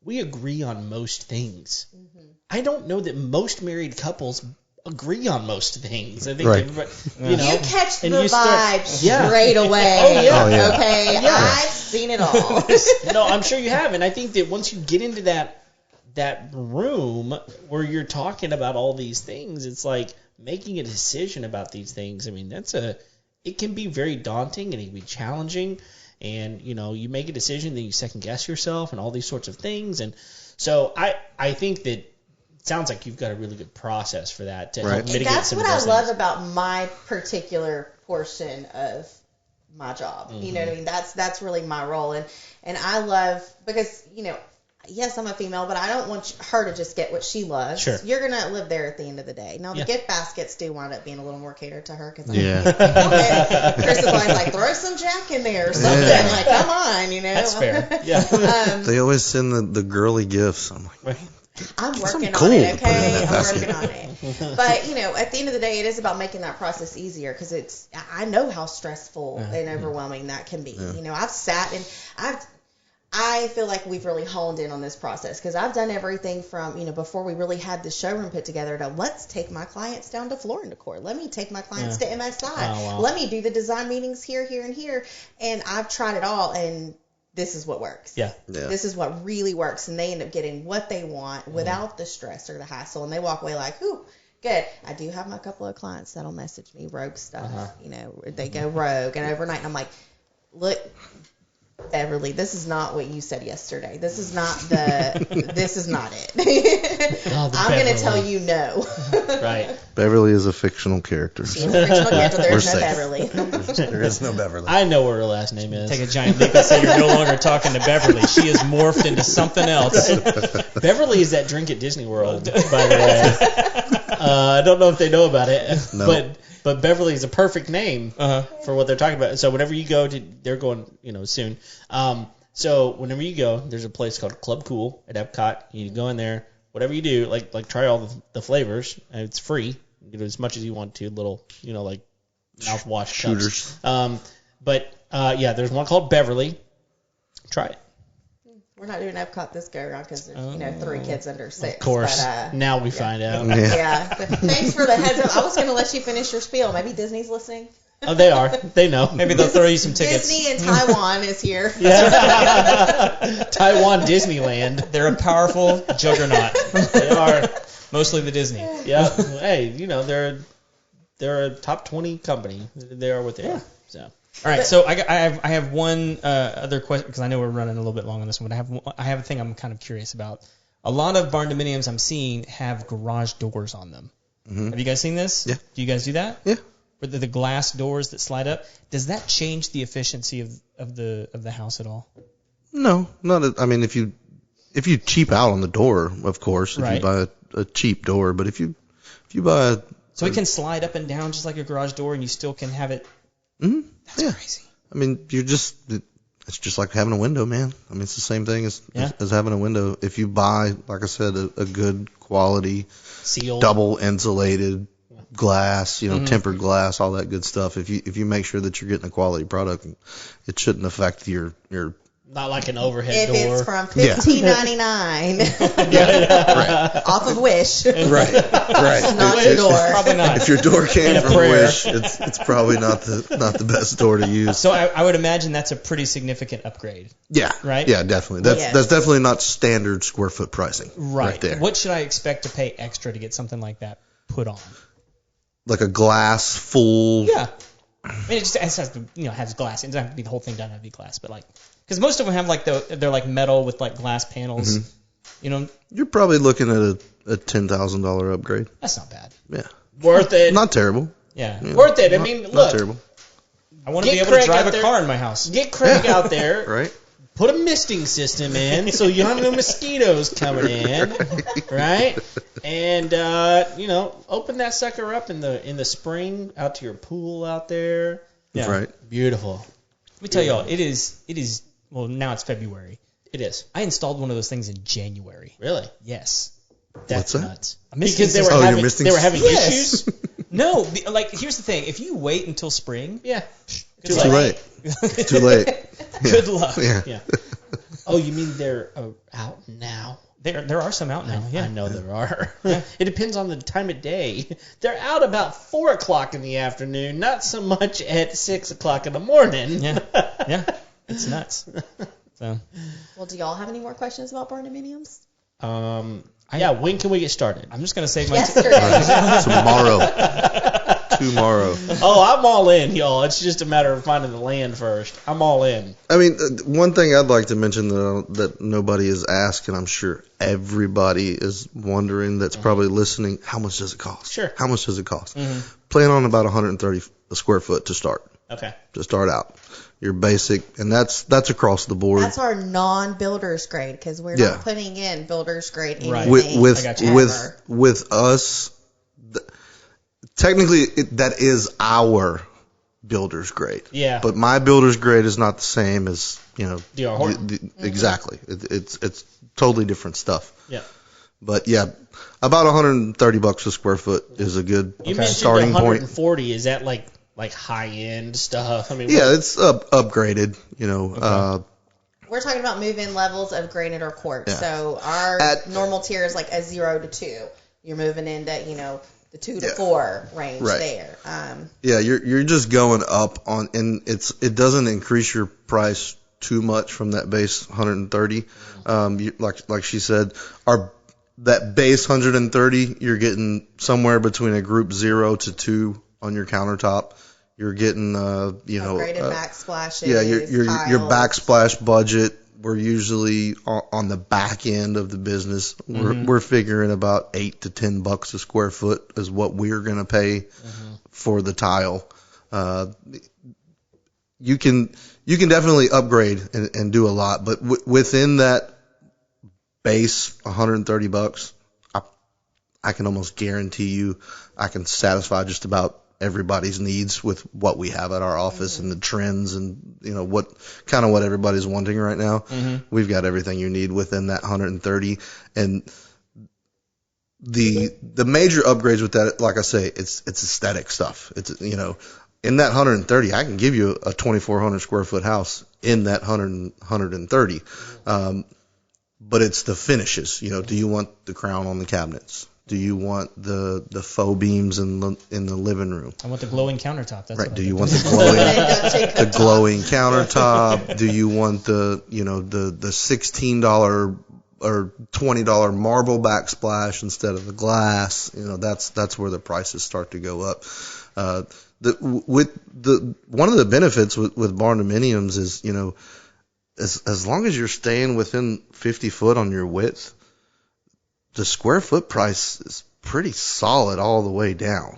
we agree on most things. Mm-hmm. I don't know that most married couples agree on most things. I think everybody, you know, you catch the vibe straight away. Oh yeah. Okay, yeah. I've seen it all. No, I'm sure you have, and I think that once you get into that room where you're talking about all these things, it's like making a decision about these things. I mean, it can be very daunting and it can be challenging, and you know, you make a decision, then you second guess yourself and all these sorts of things, and so I think that. Sounds like you've got a really good process for that to help mitigate that's some what of those I love things. about my particular portion of my job. Mm-hmm. You know what I mean? That's really my role, and I love, because, you know, yes, I'm a female, but I don't want her to just get what she loves. Sure. You're gonna live there at the end of the day. Now the gift baskets do wind up being a little more catered to her because Chris is like throw some Jack in there or something. Yeah. Like, come on, you know. That's fair. Yeah. They always send the girly gifts. I'm like, I'm working cool on it, to put in okay? that I'm basket. working on it. But, you know, at the end of the day, it is about making that process easier because I know how stressful and overwhelming that can be. You know, I've sat and I feel like we've really honed in on this process because I've done everything from, you know, before we really had the showroom put together to let's take my clients down to Floor and Decor. Let me take my clients to MSI. Oh, wow. Let me do the design meetings here, and here. And I've tried it all, and this is what works. Yeah. This is what really works, and they end up getting what they want without the stress or the hassle, and they walk away like, ooh, good. I do have my couple of clients that'll message me rogue stuff. You know, they go rogue, and overnight, and I'm like, look, Beverly, this is not what you said yesterday. This is not this is not it. I'm going to tell you no. Right. Beverly is a fictional character. She's a fictional character. There's no safe. Beverly. There is no Beverly. I know what her last name is. Take a giant leap and say you're no longer talking to Beverly. She is morphed into something else. Beverly is that drink at Disney World, by the way. I don't know if they know about it, No. but Beverly is a perfect name for what they're talking about. So whenever you go to, they're going, you know, soon. So whenever you go, there's a place called Club Cool at Epcot. You go in there, whatever you do, like try all the flavors. And it's free. You can do as much as you want to, little, you know, like mouthwash Shooters. cups. Yeah, there's one called Beverly. Try it. We're not doing Epcot this go around because there's, you know, 3 kids under 6. Of course. But, Now we find out. yeah. Thanks for the heads up. I was going to let you finish your spiel. Maybe Disney's listening. Oh, they are. They know. Maybe they'll throw you some tickets. Disney in Taiwan is here. Yeah. Taiwan Disneyland. They're a powerful juggernaut. They are. Mostly the Disney. Yeah. Hey, you know, they're a top 20 company. They are what they are. So. All right, so I have one other question because I know we're running a little bit long on this one, but I have a thing I'm kind of curious about. A lot of Barndominiums I'm seeing have garage doors on them. Mm-hmm. Have you guys seen this? Yeah. Do you guys do that? Yeah. With the glass doors that slide up, does that change the efficiency of the house at all? No, I mean, if you cheap out on the door, of course, if you buy a cheap door, but if you buy so it can slide up and down just like a garage door, and you still can have it. Mm-hmm. That's crazy. I mean, it's just like having a window, man. I mean, it's the same thing as having a window. If you buy, like I said, a good quality, sealed, double insulated glass, you know, tempered glass, all that good stuff. If you make sure that you're getting a quality product, it shouldn't affect your Not like an overhead If door. it's from $15.99 off of Wish, Right. not your door. Probably not. If your door came from prayer. Wish, it's probably not the best door to use. So I would imagine that's a pretty significant upgrade. Yeah. Right? Yeah, definitely. That's definitely not standard square foot pricing. Right there. What should I expect to pay extra to get something like that put on? Like a glass full. Yeah. I mean, it has to, has glass. It doesn't have to be the whole thing. Doesn't have to be glass, but because most of them have they're like metal with like glass panels. Mm-hmm. You're probably looking at a $10,000 upgrade. That's not bad. Yeah. Worth it. Not terrible. Yeah. Worth it. I mean, Not look. terrible. I want to be Get able to Craig drive out a there. car in my house. Get Craig out there. Right. Put a misting system in so you don't have no mosquitoes coming in, right? And open that sucker up in the spring out to your pool out there. Yeah. Right. Beautiful. Let me tell y'all, it is. Well, now it's February. It is. I installed one of those things in January. Really? Yes. That's that? nuts. A misting Because they were system. you're having misting they were having Yes. issues. No, here's the thing. If you wait until spring, Yeah. Too late. Too late. good luck. Yeah. Yeah. Oh, you mean they're out now? There are some out now. Yeah. I know there are. It depends on the time of day. They're out about 4 o'clock in the afternoon, not so much at 6 o'clock in the morning. Yeah. It's nuts. So Well, do y'all have any more questions about Barndominiums? When can we get started? I'm just gonna save my. Yesterday. Tomorrow. Oh, I'm all in, y'all. It's just a matter of finding the land first. I'm all in. I mean, one thing I'd like to mention that nobody has asked, and I'm sure everybody is wondering that's probably listening, how much does it cost? Sure. How much does it cost? Plan on about 130 a square foot to start. Okay. To start out. Your basic, and that's across the board. That's our non-builder's grade because we're not putting in builder's grade anything Right. ever. With us, technically that is our builder's grade. Yeah. But my builder's grade is not the same as D.R. Horton. Exactly. It's totally different stuff. Yeah. But yeah, about $130 a square foot is a good You mentioned starting point. 140. Is that like high end stuff? I mean, Yeah, it's upgraded. We're talking about move-in levels of granite or quartz. Yeah. So our normal tier is like a 0 to 2. You're moving into the 2 to 4 range there. Yeah, you're just going up on, and it doesn't increase your price too much from that base 130. Like she said, that base 130, you're getting somewhere between a group 0 to 2 on your countertop. You're getting upgraded backsplashes. Yeah, your tiles. backsplash budget. We're usually on the back end of the business. We're figuring about $8 to $10 a square foot is what we're going to pay for the tile. You can definitely upgrade and do a lot, but within that base $130, I can almost guarantee you I can satisfy just about everybody's needs with what we have at our office and the trends and what everybody's wanting right now. We've got everything you need within that 130, and the major upgrades with that, like I say, it's aesthetic stuff. It's in that 130, I can give you a 2,400 square foot house in that 130. But it's the finishes. Do you want the crown on the cabinets? Do you want the faux beams in the living room? I want the glowing countertop. That's right. what Do I you think. want the glowing countertop? Do you want the $16 or $20 marble backsplash instead of the glass? That's where the prices start to go up. One of the benefits with Barndominiums is as long as you're staying within 50 foot on your width, the square foot price is pretty solid all the way down.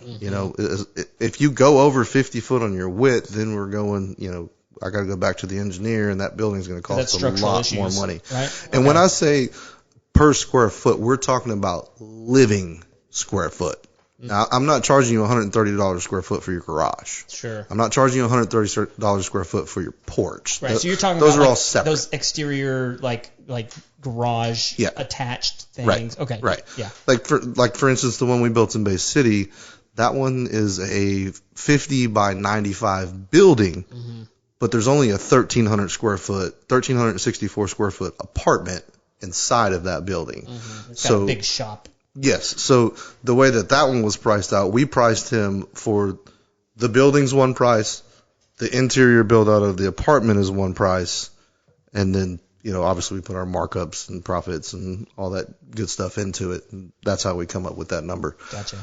If you go over 50 foot on your width, then we're going, I got to go back to the engineer, and that building's going to cost a lot more money. Right? And when I say per square foot, we're talking about living square foot. Now, I'm not charging you $130 a square foot for your garage. Sure. I'm not charging you $130 a square foot for your porch. Right. So you're talking those about are all separate. Those exterior like garage attached things. Right. Okay. Right. Yeah. Like for instance, the one we built in Bay City, that one is a 50 by 95 building, but there's only a 1,364 square foot apartment inside of that building. It's got a big shop. Yes. So the way that one was priced out, we priced him for the building's one price, the interior build out of the apartment is one price, and then, obviously we put our markups and profits and all that good stuff into it. And that's how we come up with that number. Gotcha.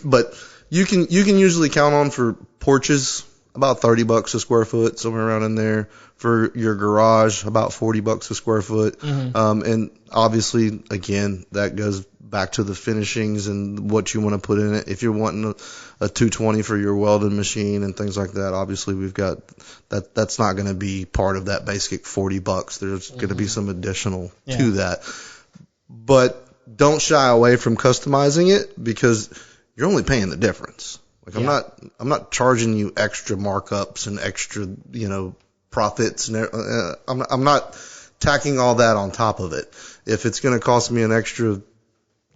But you can usually count on for porches about $30 a square foot, somewhere around in there. For your garage, about $40 a square foot. And obviously, again, that goes back to the finishings and what you want to put in it. If you're wanting a 220 for your welding machine and things like that, obviously we've got that. That's not going to be part of that basic $40. There's going to be some additional to that. But don't shy away from customizing it, because you're only paying the difference. Like I'm not charging you extra markups and extra, profits, and I'm not tacking all that on top of it. If it's going to cost me an extra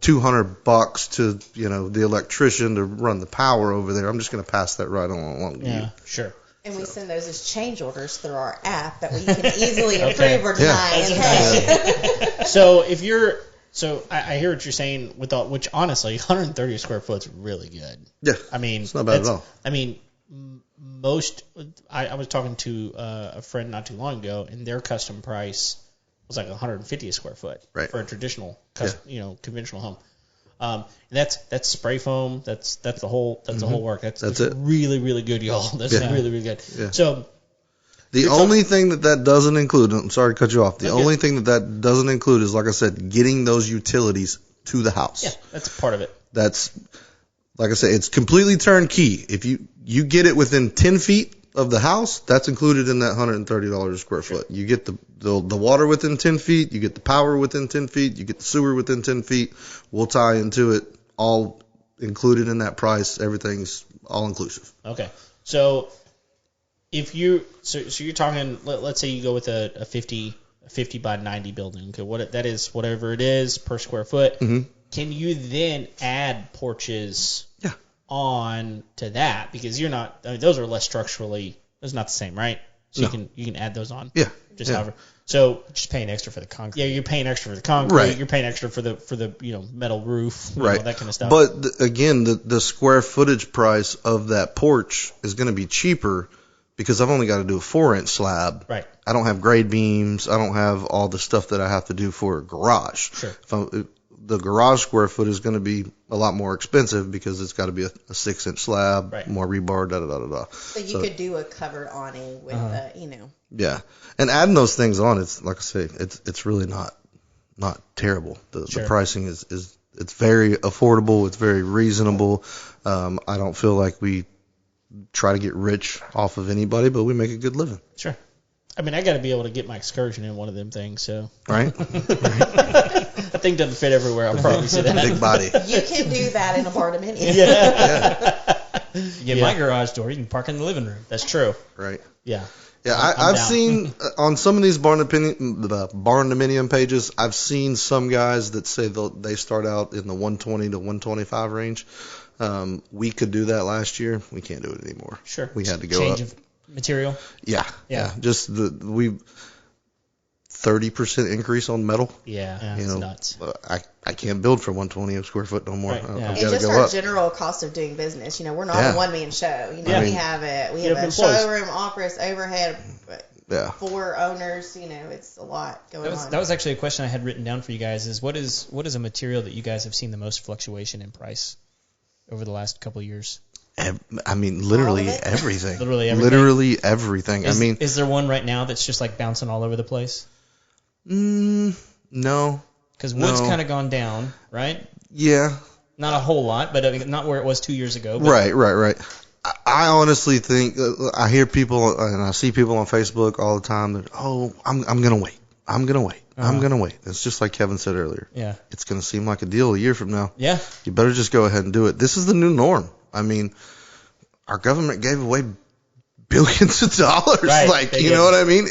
$200 to, the electrician to run the power over there, I'm just going to pass that right on along to you. Sure. And we send those as change orders through our app that we can easily approve or deny and pay. So if you're, I hear what you're saying which honestly, 130 square foot is really good. Yeah. I mean, it's not bad at all. I mean, I was talking to a friend not too long ago, and their custom price was like 150 a square foot for a traditional, conventional home. And that's spray foam. That's the whole work. That's it. Really, really good, y'all. That's really, really good. Yeah. So the only thing that doesn't include, I'm sorry to cut you off. The only thing that doesn't include is, like I said, getting those utilities to the house. Yeah, that's part of it. That's, like I said, it's completely turnkey. If you get it within 10 feet of the house, that's included in that $130 a square foot. You get the water within 10 feet, you get the power within 10 feet, you get the sewer within 10 feet. We'll tie into it, all included in that price. Everything's all inclusive. Okay. So if you so you're talking, let's say you go with a 50 by 90 building. Okay, what that is, whatever it is per square foot. Mm-hmm. Can you then add porches on to that? Because you're not, those are less structurally, those are not the same, right? So you can add those on. Yeah. However. So just paying extra for the concrete. Yeah, you're paying extra for the concrete. Right. You're paying extra for the metal roof, right? That kind of stuff. But again, the square footage price of that porch is going to be cheaper because I've only got to do a 4-inch slab. Right. I don't have grade beams. I don't have all the stuff that I have to do for a garage. Sure. The garage square foot is going to be a lot more expensive because it's got to be a 6-inch slab, more rebar, da-da-da-da-da. So you could do a covered awning with, Yeah. And adding those things on, it's like I say, it's really not terrible. The pricing is it's very affordable. It's very reasonable. I don't feel like we try to get rich off of anybody, but we make a good living. Sure. I mean, I got to be able to get my excursion in one of them things, so. Right? That thing doesn't fit everywhere, I'll probably say that. Big body. You can do that in a Barndominium. You get my garage door, you can park in the living room. That's true. Right. Yeah. Yeah, I've seen on some of these Barndominium pages, I've seen some guys that say they start out in the 120 to 125 range. We could do that last year. We can't do it anymore. Sure. We had to go Change up. of material? Yeah. Just 30% increase on metal. Yeah. It's nuts. I can't build for 120 square foot no more. Right. I've And got to just go our up. general cost of doing business. We're not a one-man show. We have a employees. showroom, office, overhead, 4 owners. It's a lot going on. That was actually a question I had written down for you guys. Is what is a material that you guys have seen the most fluctuation in price over the last couple of years? I mean, literally everything. Literally everything. I mean, is there one right now that's just like bouncing all over the place? No. Because wood's kind of gone down, right? Yeah. Not a whole lot, but not where it was 2 years ago. But Right. I honestly think I hear people and I see people on Facebook all the time that, I'm gonna wait. I'm gonna wait. It's just like Kevin said earlier. Yeah. It's gonna seem like a deal a year from now. Yeah. You better just go ahead and do it. This is the new norm. I mean, our government gave away billions of dollars. Right, you know what I mean?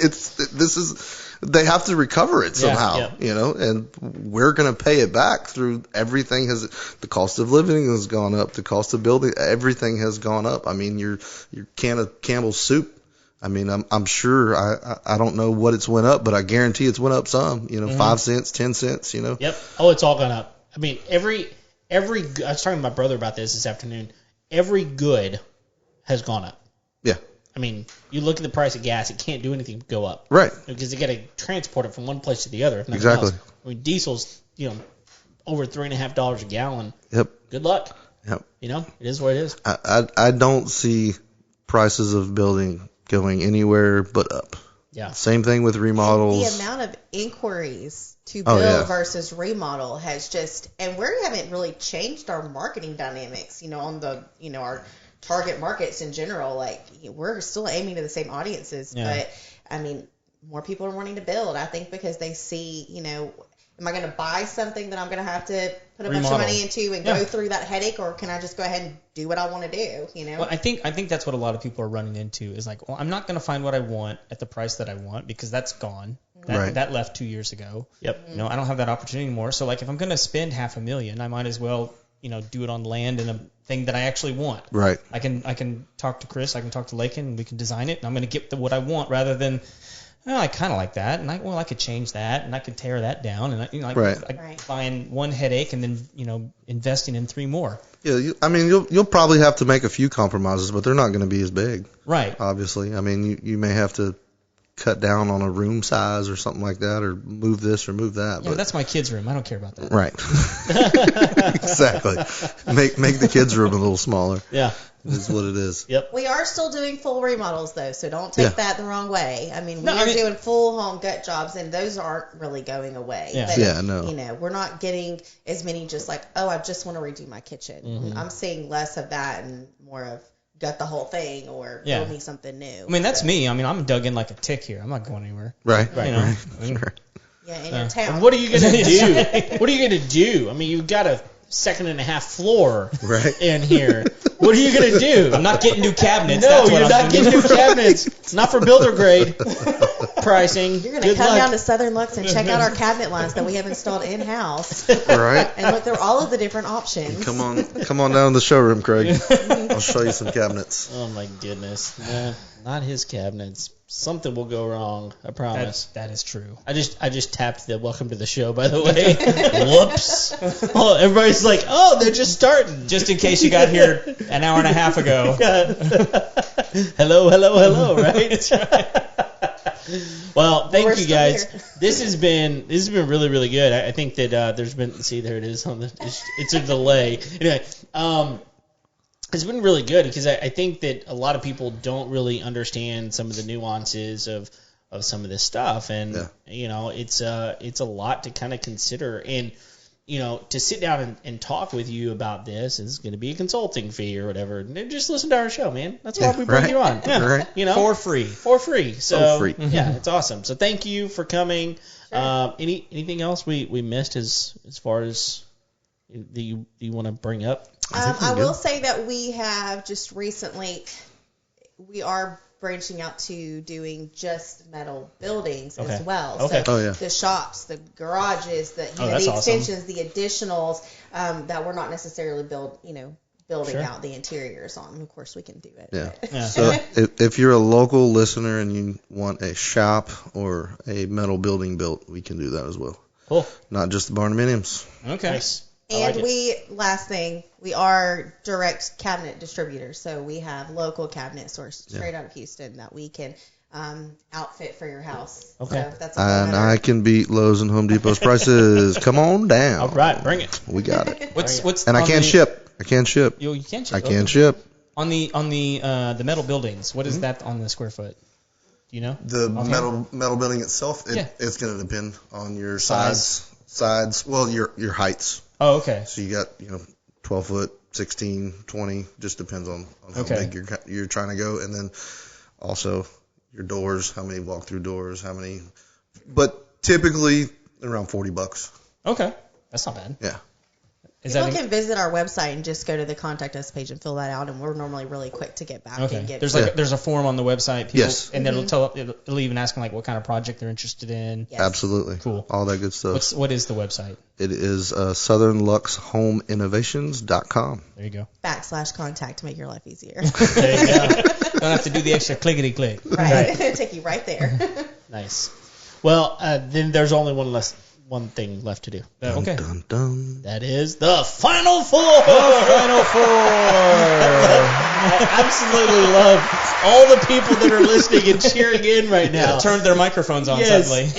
They have to recover it somehow, and we're going to pay it back through everything. The cost of living has gone up, the cost of building, everything has gone up. I mean, your can of Campbell's soup I mean, I'm sure, I don't know what it's went up, but I guarantee it's went up some, 5 cents, 10 cents, Yep. Oh, it's all gone up. I mean, I was talking to my brother about this afternoon. Every good has gone up. Yeah. I mean, you look at the price of gas, it can't do anything but go up. Right. Because they got to transport it from one place to the other. If nothing Exactly. else. I mean, diesel's, over $3.50 a gallon. Yep. Good luck. Yep. It is what it is. I don't see prices of building going anywhere but up. Yeah. Same thing with remodels. The amount of inquiries to build versus remodel has just, and we haven't really changed our marketing dynamics, on the, our target markets in general. Like, we're still aiming to the same audiences, but I mean, more people are wanting to build, I think, because they see, am I going to buy something that I'm going to have to put a bunch of money into and go through that headache, or can I just go ahead and do what I want to do, Well, I think that's what a lot of people are running into is like, well, I'm not going to find what I want at the price that I want because that's gone. That left 2 years ago. Yep. I don't have that opportunity anymore. So like if I'm going to spend $500,000, I might as well, do it on land and a thing that I actually want. Right. I can talk to Chris, I can talk to Laken, and we can design it, and I'm going to get what I want rather than, I kind of like that, and I could change that, and I could tear that down, and I find one headache, and then investing in 3 more. Yeah, you'll probably have to make a few compromises, but they're not going to be as big. Right. Obviously, I mean, you may have to cut down on a room size or something like that, or move this or move that. Yeah, but that's my kids' room. I don't care about that. Right. Exactly. Make the kids' room a little smaller. Yeah. Is what it is. Yep. We are still doing full remodels, though, so don't take that the wrong way. I mean, we are doing full home gut jobs, and those aren't really going away. Yeah. But, No. We're not getting as many just like, I just want to redo my kitchen. Mm-hmm. I'm seeing less of that and more of gut the whole thing or build me something new. I mean, that's me. I mean, I'm dug in like a tick here. I'm not going anywhere. Right. Right. Sure. Yeah, in your town. And what are you going to do? What are you going to do? I mean, you've got a 2.5 floor in here. What are you going to do? I'm not getting new cabinets. No, you're not getting new cabinets. It's not for builder grade pricing. You're going to come down to Southern Luxe and check out our cabinet lines that we have installed in-house. Right. And look through all of the different options. Come on down to the showroom, Craig. I'll show you some cabinets. Oh, my goodness. Not his cabinets. Something will go wrong, I promise. That is true. I just tapped the welcome to the show, by the way. Whoops. Oh, everybody's like, they're just starting. Just in case you got here an hour and a half ago. Hello, right? Well, thank you guys. This has been really, really good. I think that there's been, there it is on it's a delay. Anyway, it's been really good because I think that a lot of people don't really understand some of the nuances of some of this stuff, and it's a lot to kind of consider, and to sit down and talk with you about this is going to be a consulting fee or whatever, and just listen to our show, man. That's why we bring you on, Right. for free. So free. yeah, it's awesome. So thank you for coming. Sure. Anything else we missed as far as you want to bring up? I will say that we have just recently, we are branching out to doing just metal buildings as well. Okay. So the shops, the garages, the extensions, the additionals that we're not necessarily building out the interiors on. Of course, we can do it. Yeah. So if you're a local listener and you want a shop or a metal building built, we can do that as well. Cool. Not just the Barndominiums. Okay. Nice. And we are direct cabinet distributors, so we have local cabinet sourced straight out of Houston that we can outfit for your house. Okay. So if that's And I can beat Lowe's and Home Depot's prices. Come on down. All right, bring it. We got it. What's And I can ship. I can ship. You can ship. I can ship. On the metal buildings, what is that on the square foot? Do you know? The metal building itself, it's going to depend on your sides. Well, your heights. Oh, okay. So you got 12 foot, 16, 20, just depends on how big you're trying to go, and then also your doors, how many walk-through doors, but typically around $40. Okay, that's not bad. Yeah. People can visit our website and just go to the contact us page and fill that out, and we're normally really quick to get back. Okay. And get There's a form on the website. People, Yes. And it'll even ask them like what kind of project they're interested in. Yes. Absolutely. Cool. All that good stuff. What is the website? It is southernluxehomeinnovations.com. There you go. /contact to make your life easier. There you go. Don't have to do the extra clickety click. Right. Take you right there. Nice. Well, then there's only one thing left to do. Okay. Dun, dun. That is the Final Four. Final Four. I absolutely love all the people that are listening and cheering in right now. Turned their microphones on Yes, suddenly.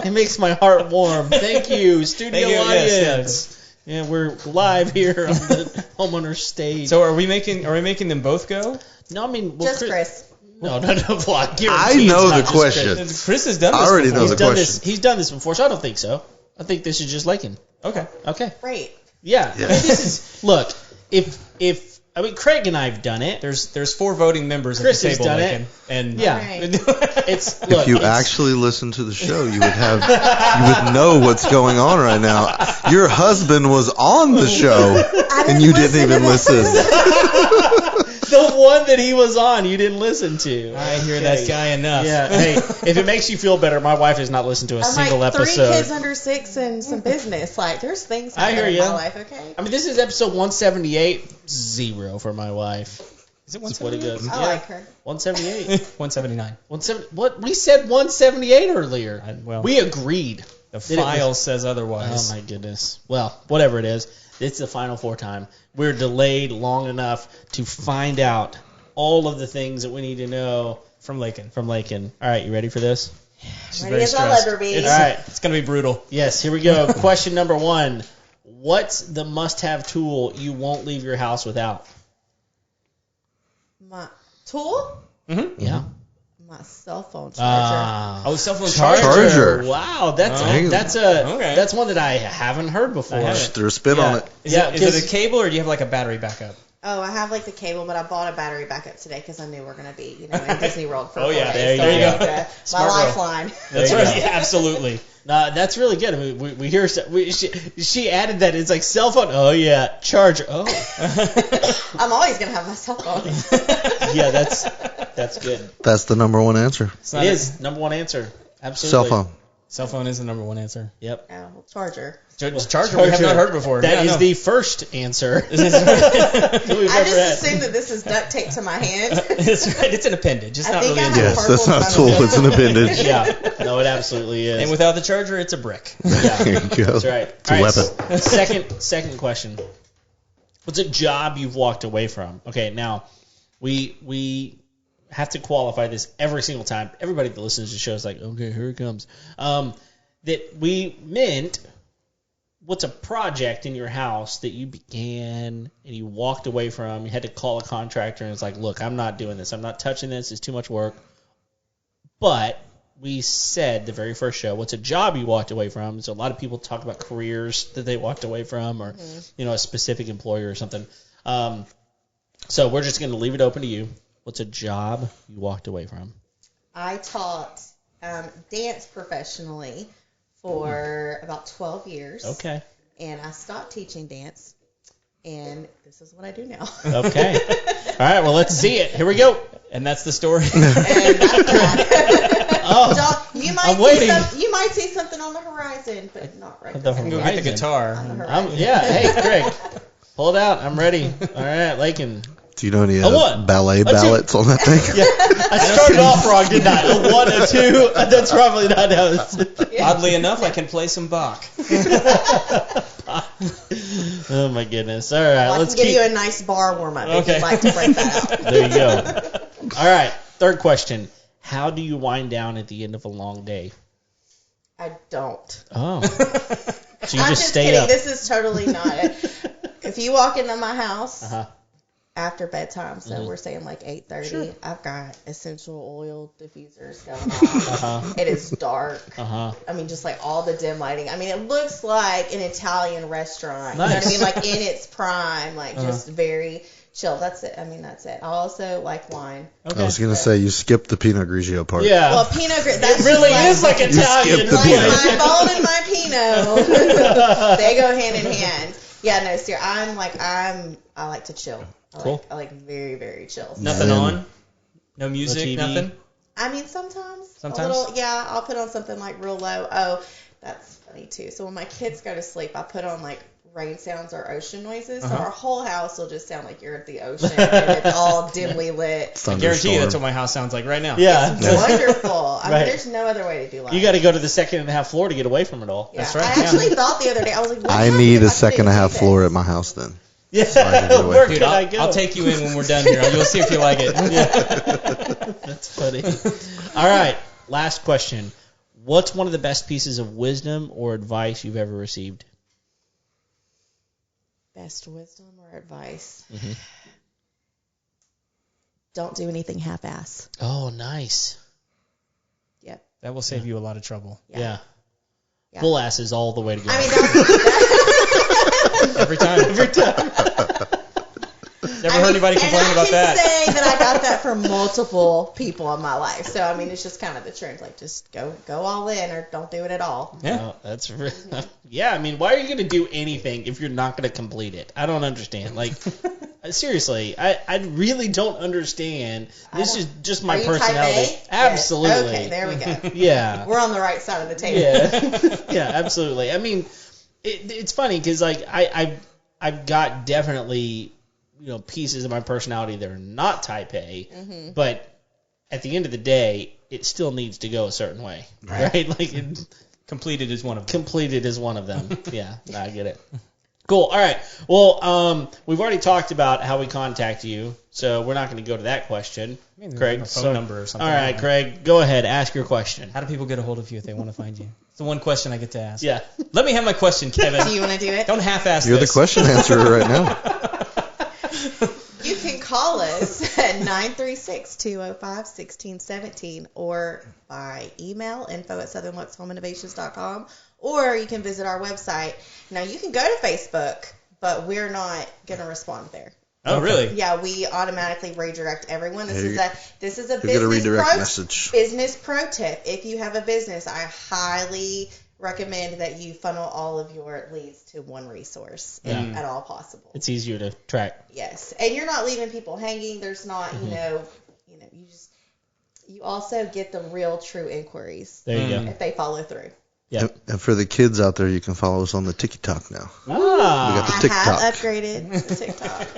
it makes my heart warm. Thank you, studio Thank you, audience. yes. Yeah, we're live here on the homeowner stage. So are we making them both go? No, I mean, Just Chris. No. Well, I guarantee I it's know not the just question. Chris. Chris has done this. I already before. know the He's done question. this. He's done this before, so I don't think so. I think this is just Laken. Okay. Okay. Great. Yeah. Yeah. I mean, this is look. If Craig and I've done it. There's 4 voting members Chris at has the table. done Laken, it. And Yeah. Right. It's If look. you it's- actually listen to the show, you would know what's going on right now. Your husband was on the show, and you didn't even listen. the one that he was on, you didn't listen to. I hear that guy enough. Yeah. Hey, if it makes you feel better, my wife has not listened to a I'm single like 3 episode. kids under 6 and some business. Like, there's things I hear happening in ya. my life, okay? I mean, this is episode 178. 0 for my wife. Is it That's what it 178? goes. I Yeah. like her. 178. 179. 170. What? We said 178 earlier. Well, We agreed. the Did it- file says Oh otherwise. my goodness. Well, whatever it is, it's the Final Four time. We're delayed long enough to find out all of the things that we need to know From Laken. from Laken. All right, you ready for this? She's Ready very as I'll stressed. ever be. It's, All right. It's going to be brutal. Yes, here we go. Question number 1. What's the must-have tool you won't leave your house without? My tool? Mm-hmm. Yeah. My cell phone charger. Oh, cell phone Charger. Wow, that's Oh. that's one that I haven't heard before. I haven't. Just threw a spin on it. Is, Yeah, it, is it 'cause- a cable or do you have like a battery backup? Oh, I have like the cable, but I bought a battery backup today because I knew we're going to be, in Disney World for 4 yeah, days. there you I go. need my Smart girl. lifeline. That's There you right. go. Yeah, absolutely. That's really good. I mean, we hear she added that it's like cell phone. Oh yeah, charger. Oh I'm always going to have my cell phone. yeah, that's good. That's the number one answer. It's It not is number 1 answer. Cell Absolutely. phone. Cell phone is the number 1 answer. Yep. Charger. Charger we have not heard before. That Yeah, is no. the first answer. This is right. that we've I ever just had. assumed that this is duct tape to my hand. That's right. It's an appendage. It's I not think really I a have tool. Yes, that's not a tool. It's an appendage. Yeah. No, it absolutely is. And without the charger, it's a brick. There you go. That's right. It's a All right, weapon. second question. What's a job you've walked away from? Okay, now we have to qualify this every single time. Everybody that listens to the show is like, okay, here it comes. That we meant, what's a project in your house that you began and you walked away from? You had to call a contractor and it's like, look, I'm not doing this. I'm not touching this. It's too much work. But we said the very first show, what's a job you walked away from? So a lot of people talk about careers that they walked away from, or a specific employer or something. So we're just going to leave it open to you. What's a job you walked away from? I taught dance professionally for about 12 years. Okay. And I stopped teaching dance, and this is what I do now. Okay. All right. Well, let's see it. Here we go. And that's the story. And that's that. Oh, John, I'm waiting. You might see something on the horizon, but not right The now. Go get the horizon. guitar. On the horizon. Hey, Greg, pull it out. I'm ready. All right, Laken. Do you know any A one. ballet A two. ballots on that thing? Yeah, I started off wrong, didn't I? A 1, a 2. That's probably not how it's. Oddly enough, I can play some Bach. Oh my goodness! All right, Well, I let's can give keep. you a nice bar warm up if Okay. you'd like to break that out. There you go. All right, third question: how do you wind down at the end of a long day? I don't. Oh, so you I'm just stay kidding. up. This is totally not it. If you walk into my house Uh-huh. after bedtime, so Mhm. we're saying like 8:30, Sure. I've got essential oil diffusers going on. Uh-huh. It is dark. Uh-huh. I mean, just like all the dim lighting. I mean, it looks like an Italian restaurant. You know what Nice. I mean? Like in its prime, like just very chill. That's it. I mean, that's it. I also like wine. Okay. I was going to say, you skipped the Pinot Grigio part. Yeah. Well, Pinot Gris. That's it really just is like Italian. skipped the like Pinot. my bone and my Pinot. They go hand in hand. Yeah, no, seriously. I like to chill. Cool. I like very, very chill. Nothing on? No music, TV? nothing? I mean, sometimes. Sometimes? A little, yeah, I'll put on something like real low. Oh, that's funny too. So when my kids go to sleep, I put on like rain sounds or ocean noises. So our whole house will just sound like you're at the ocean and it's all dimly lit. I guarantee you that's what my house sounds like right now. Yeah. It's wonderful. I mean, Right. there's no other way to do life. You got to go to the second and a half floor to get away from it all. Yeah. That's right, I yeah. actually thought the other day, I was like, what I happens need if a I put second and a half in floor this? at my house then. Yeah. I can get away. Where Dude, can I go? I'll take you in when we're done here. You'll see if you like it. That's funny. All right. Last question. What's one of the best pieces of wisdom or advice you've ever received? Best wisdom or advice? Don't do anything half-ass. Oh, nice. Yep. That will save you a lot of trouble. Yeah. Yeah. Full ass is all the way to go. I mean, Every time. Never heard anybody complain about that. I can say that I got that from multiple people in my life. So, I mean, it's just kind of the trend. Like, just go all in or don't do it at all. Yeah. No, that's yeah. I mean, why are you going to do anything if you're not going to complete it? I don't understand. Like, seriously, I really don't understand. This is just my Are you personality. type A? Absolutely. Okay, there we go. Yeah. We're on the right side of the table. Yeah. Yeah. Absolutely. I mean, it's funny because like I've got definitely pieces of my personality that are not type A, but at the end of the day, it still needs to go a certain way, right? Like Completed is one of them. completed is one of them. Yeah, no, I get it. Cool. All right. Well, we've already talked about how we contact you, so we're not going to go to that question. Craig, A phone number or something. All right, Craig, go ahead. Ask your question. How do people get a hold of you if they want to find you? It's the one question I get to ask. Yeah. Let me have my question, Kevin. Do you want to do it? Don't half-ass You're this. the question answerer right now. You can call us at 936-205-1617 or by email, info@southernluxehomeinnovations.com, or you can visit our website. Now, you can go to Facebook, but we're not going to respond there. Oh, really? Yeah, we automatically redirect everyone. This is a You'll get a business redirect message. business pro tip. If you have a business, I highly recommend that you funnel all of your leads to one resource at all possible. It's easier to track. Yes, and you're not leaving people hanging. There's not, you also get the real true inquiries There you go. if they follow through. Yeah. And for the kids out there, you can follow us on the TikTok now. We Ah. got the I TikTok. have upgraded to TikTok.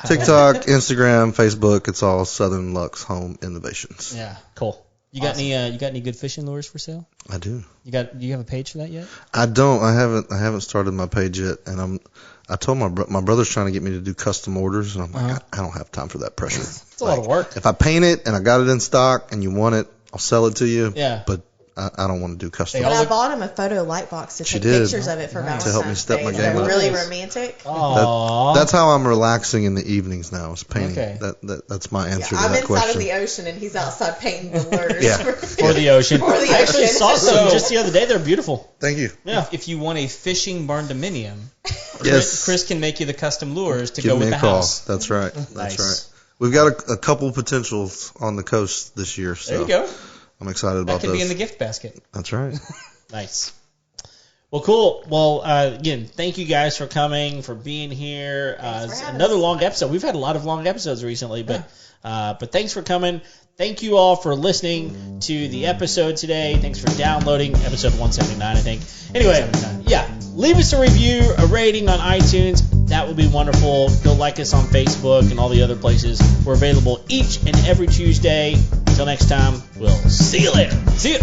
TikTok, Instagram, Facebook, it's all Southern Luxe Home Innovations. Yeah. Cool. You got any good fishing lures for sale? I do. Do you have a page for that yet? I don't. I haven't started my page yet, and I told my brother's trying to get me to do custom orders, and I'm like, I don't have time for that pressure. It's a lot of work. If I paint it and I got it in stock and you want it, I'll sell it to you. Yeah. But I don't want to do custom. But I bought him a photo light box to take did. pictures of it for Valentine's To help me step Day. my Is game that up. really romantic? Aww. That's how I'm relaxing in the evenings now, is painting. Okay. That's my answer to I'm that inside question. of the ocean and he's outside painting the lures. Yeah. For the ocean. For the I actually ocean. saw some just the other day. They're beautiful. Thank you. Yeah. If you want a fishing barndominium, Yes. Chris can make you the custom lures to Give go me with a the call. house. That's right. That's Nice. right. We've got a couple potentials on the coast this year, so There you go. I'm excited That about could those. be in the gift basket. That's right. Nice. Well, cool. Well, again, thank you guys for coming, for being here. Thanks for It's having another us. long episode. We've had a lot of long episodes recently, but thanks for coming. Thank you all for listening to the episode today. Thanks for downloading episode 179, I think. Anyway, yeah, leave us a review, a rating on iTunes. That would be wonderful. Go like us on Facebook and all the other places. We're available each and every Tuesday. Until next time, we'll see you later. See ya.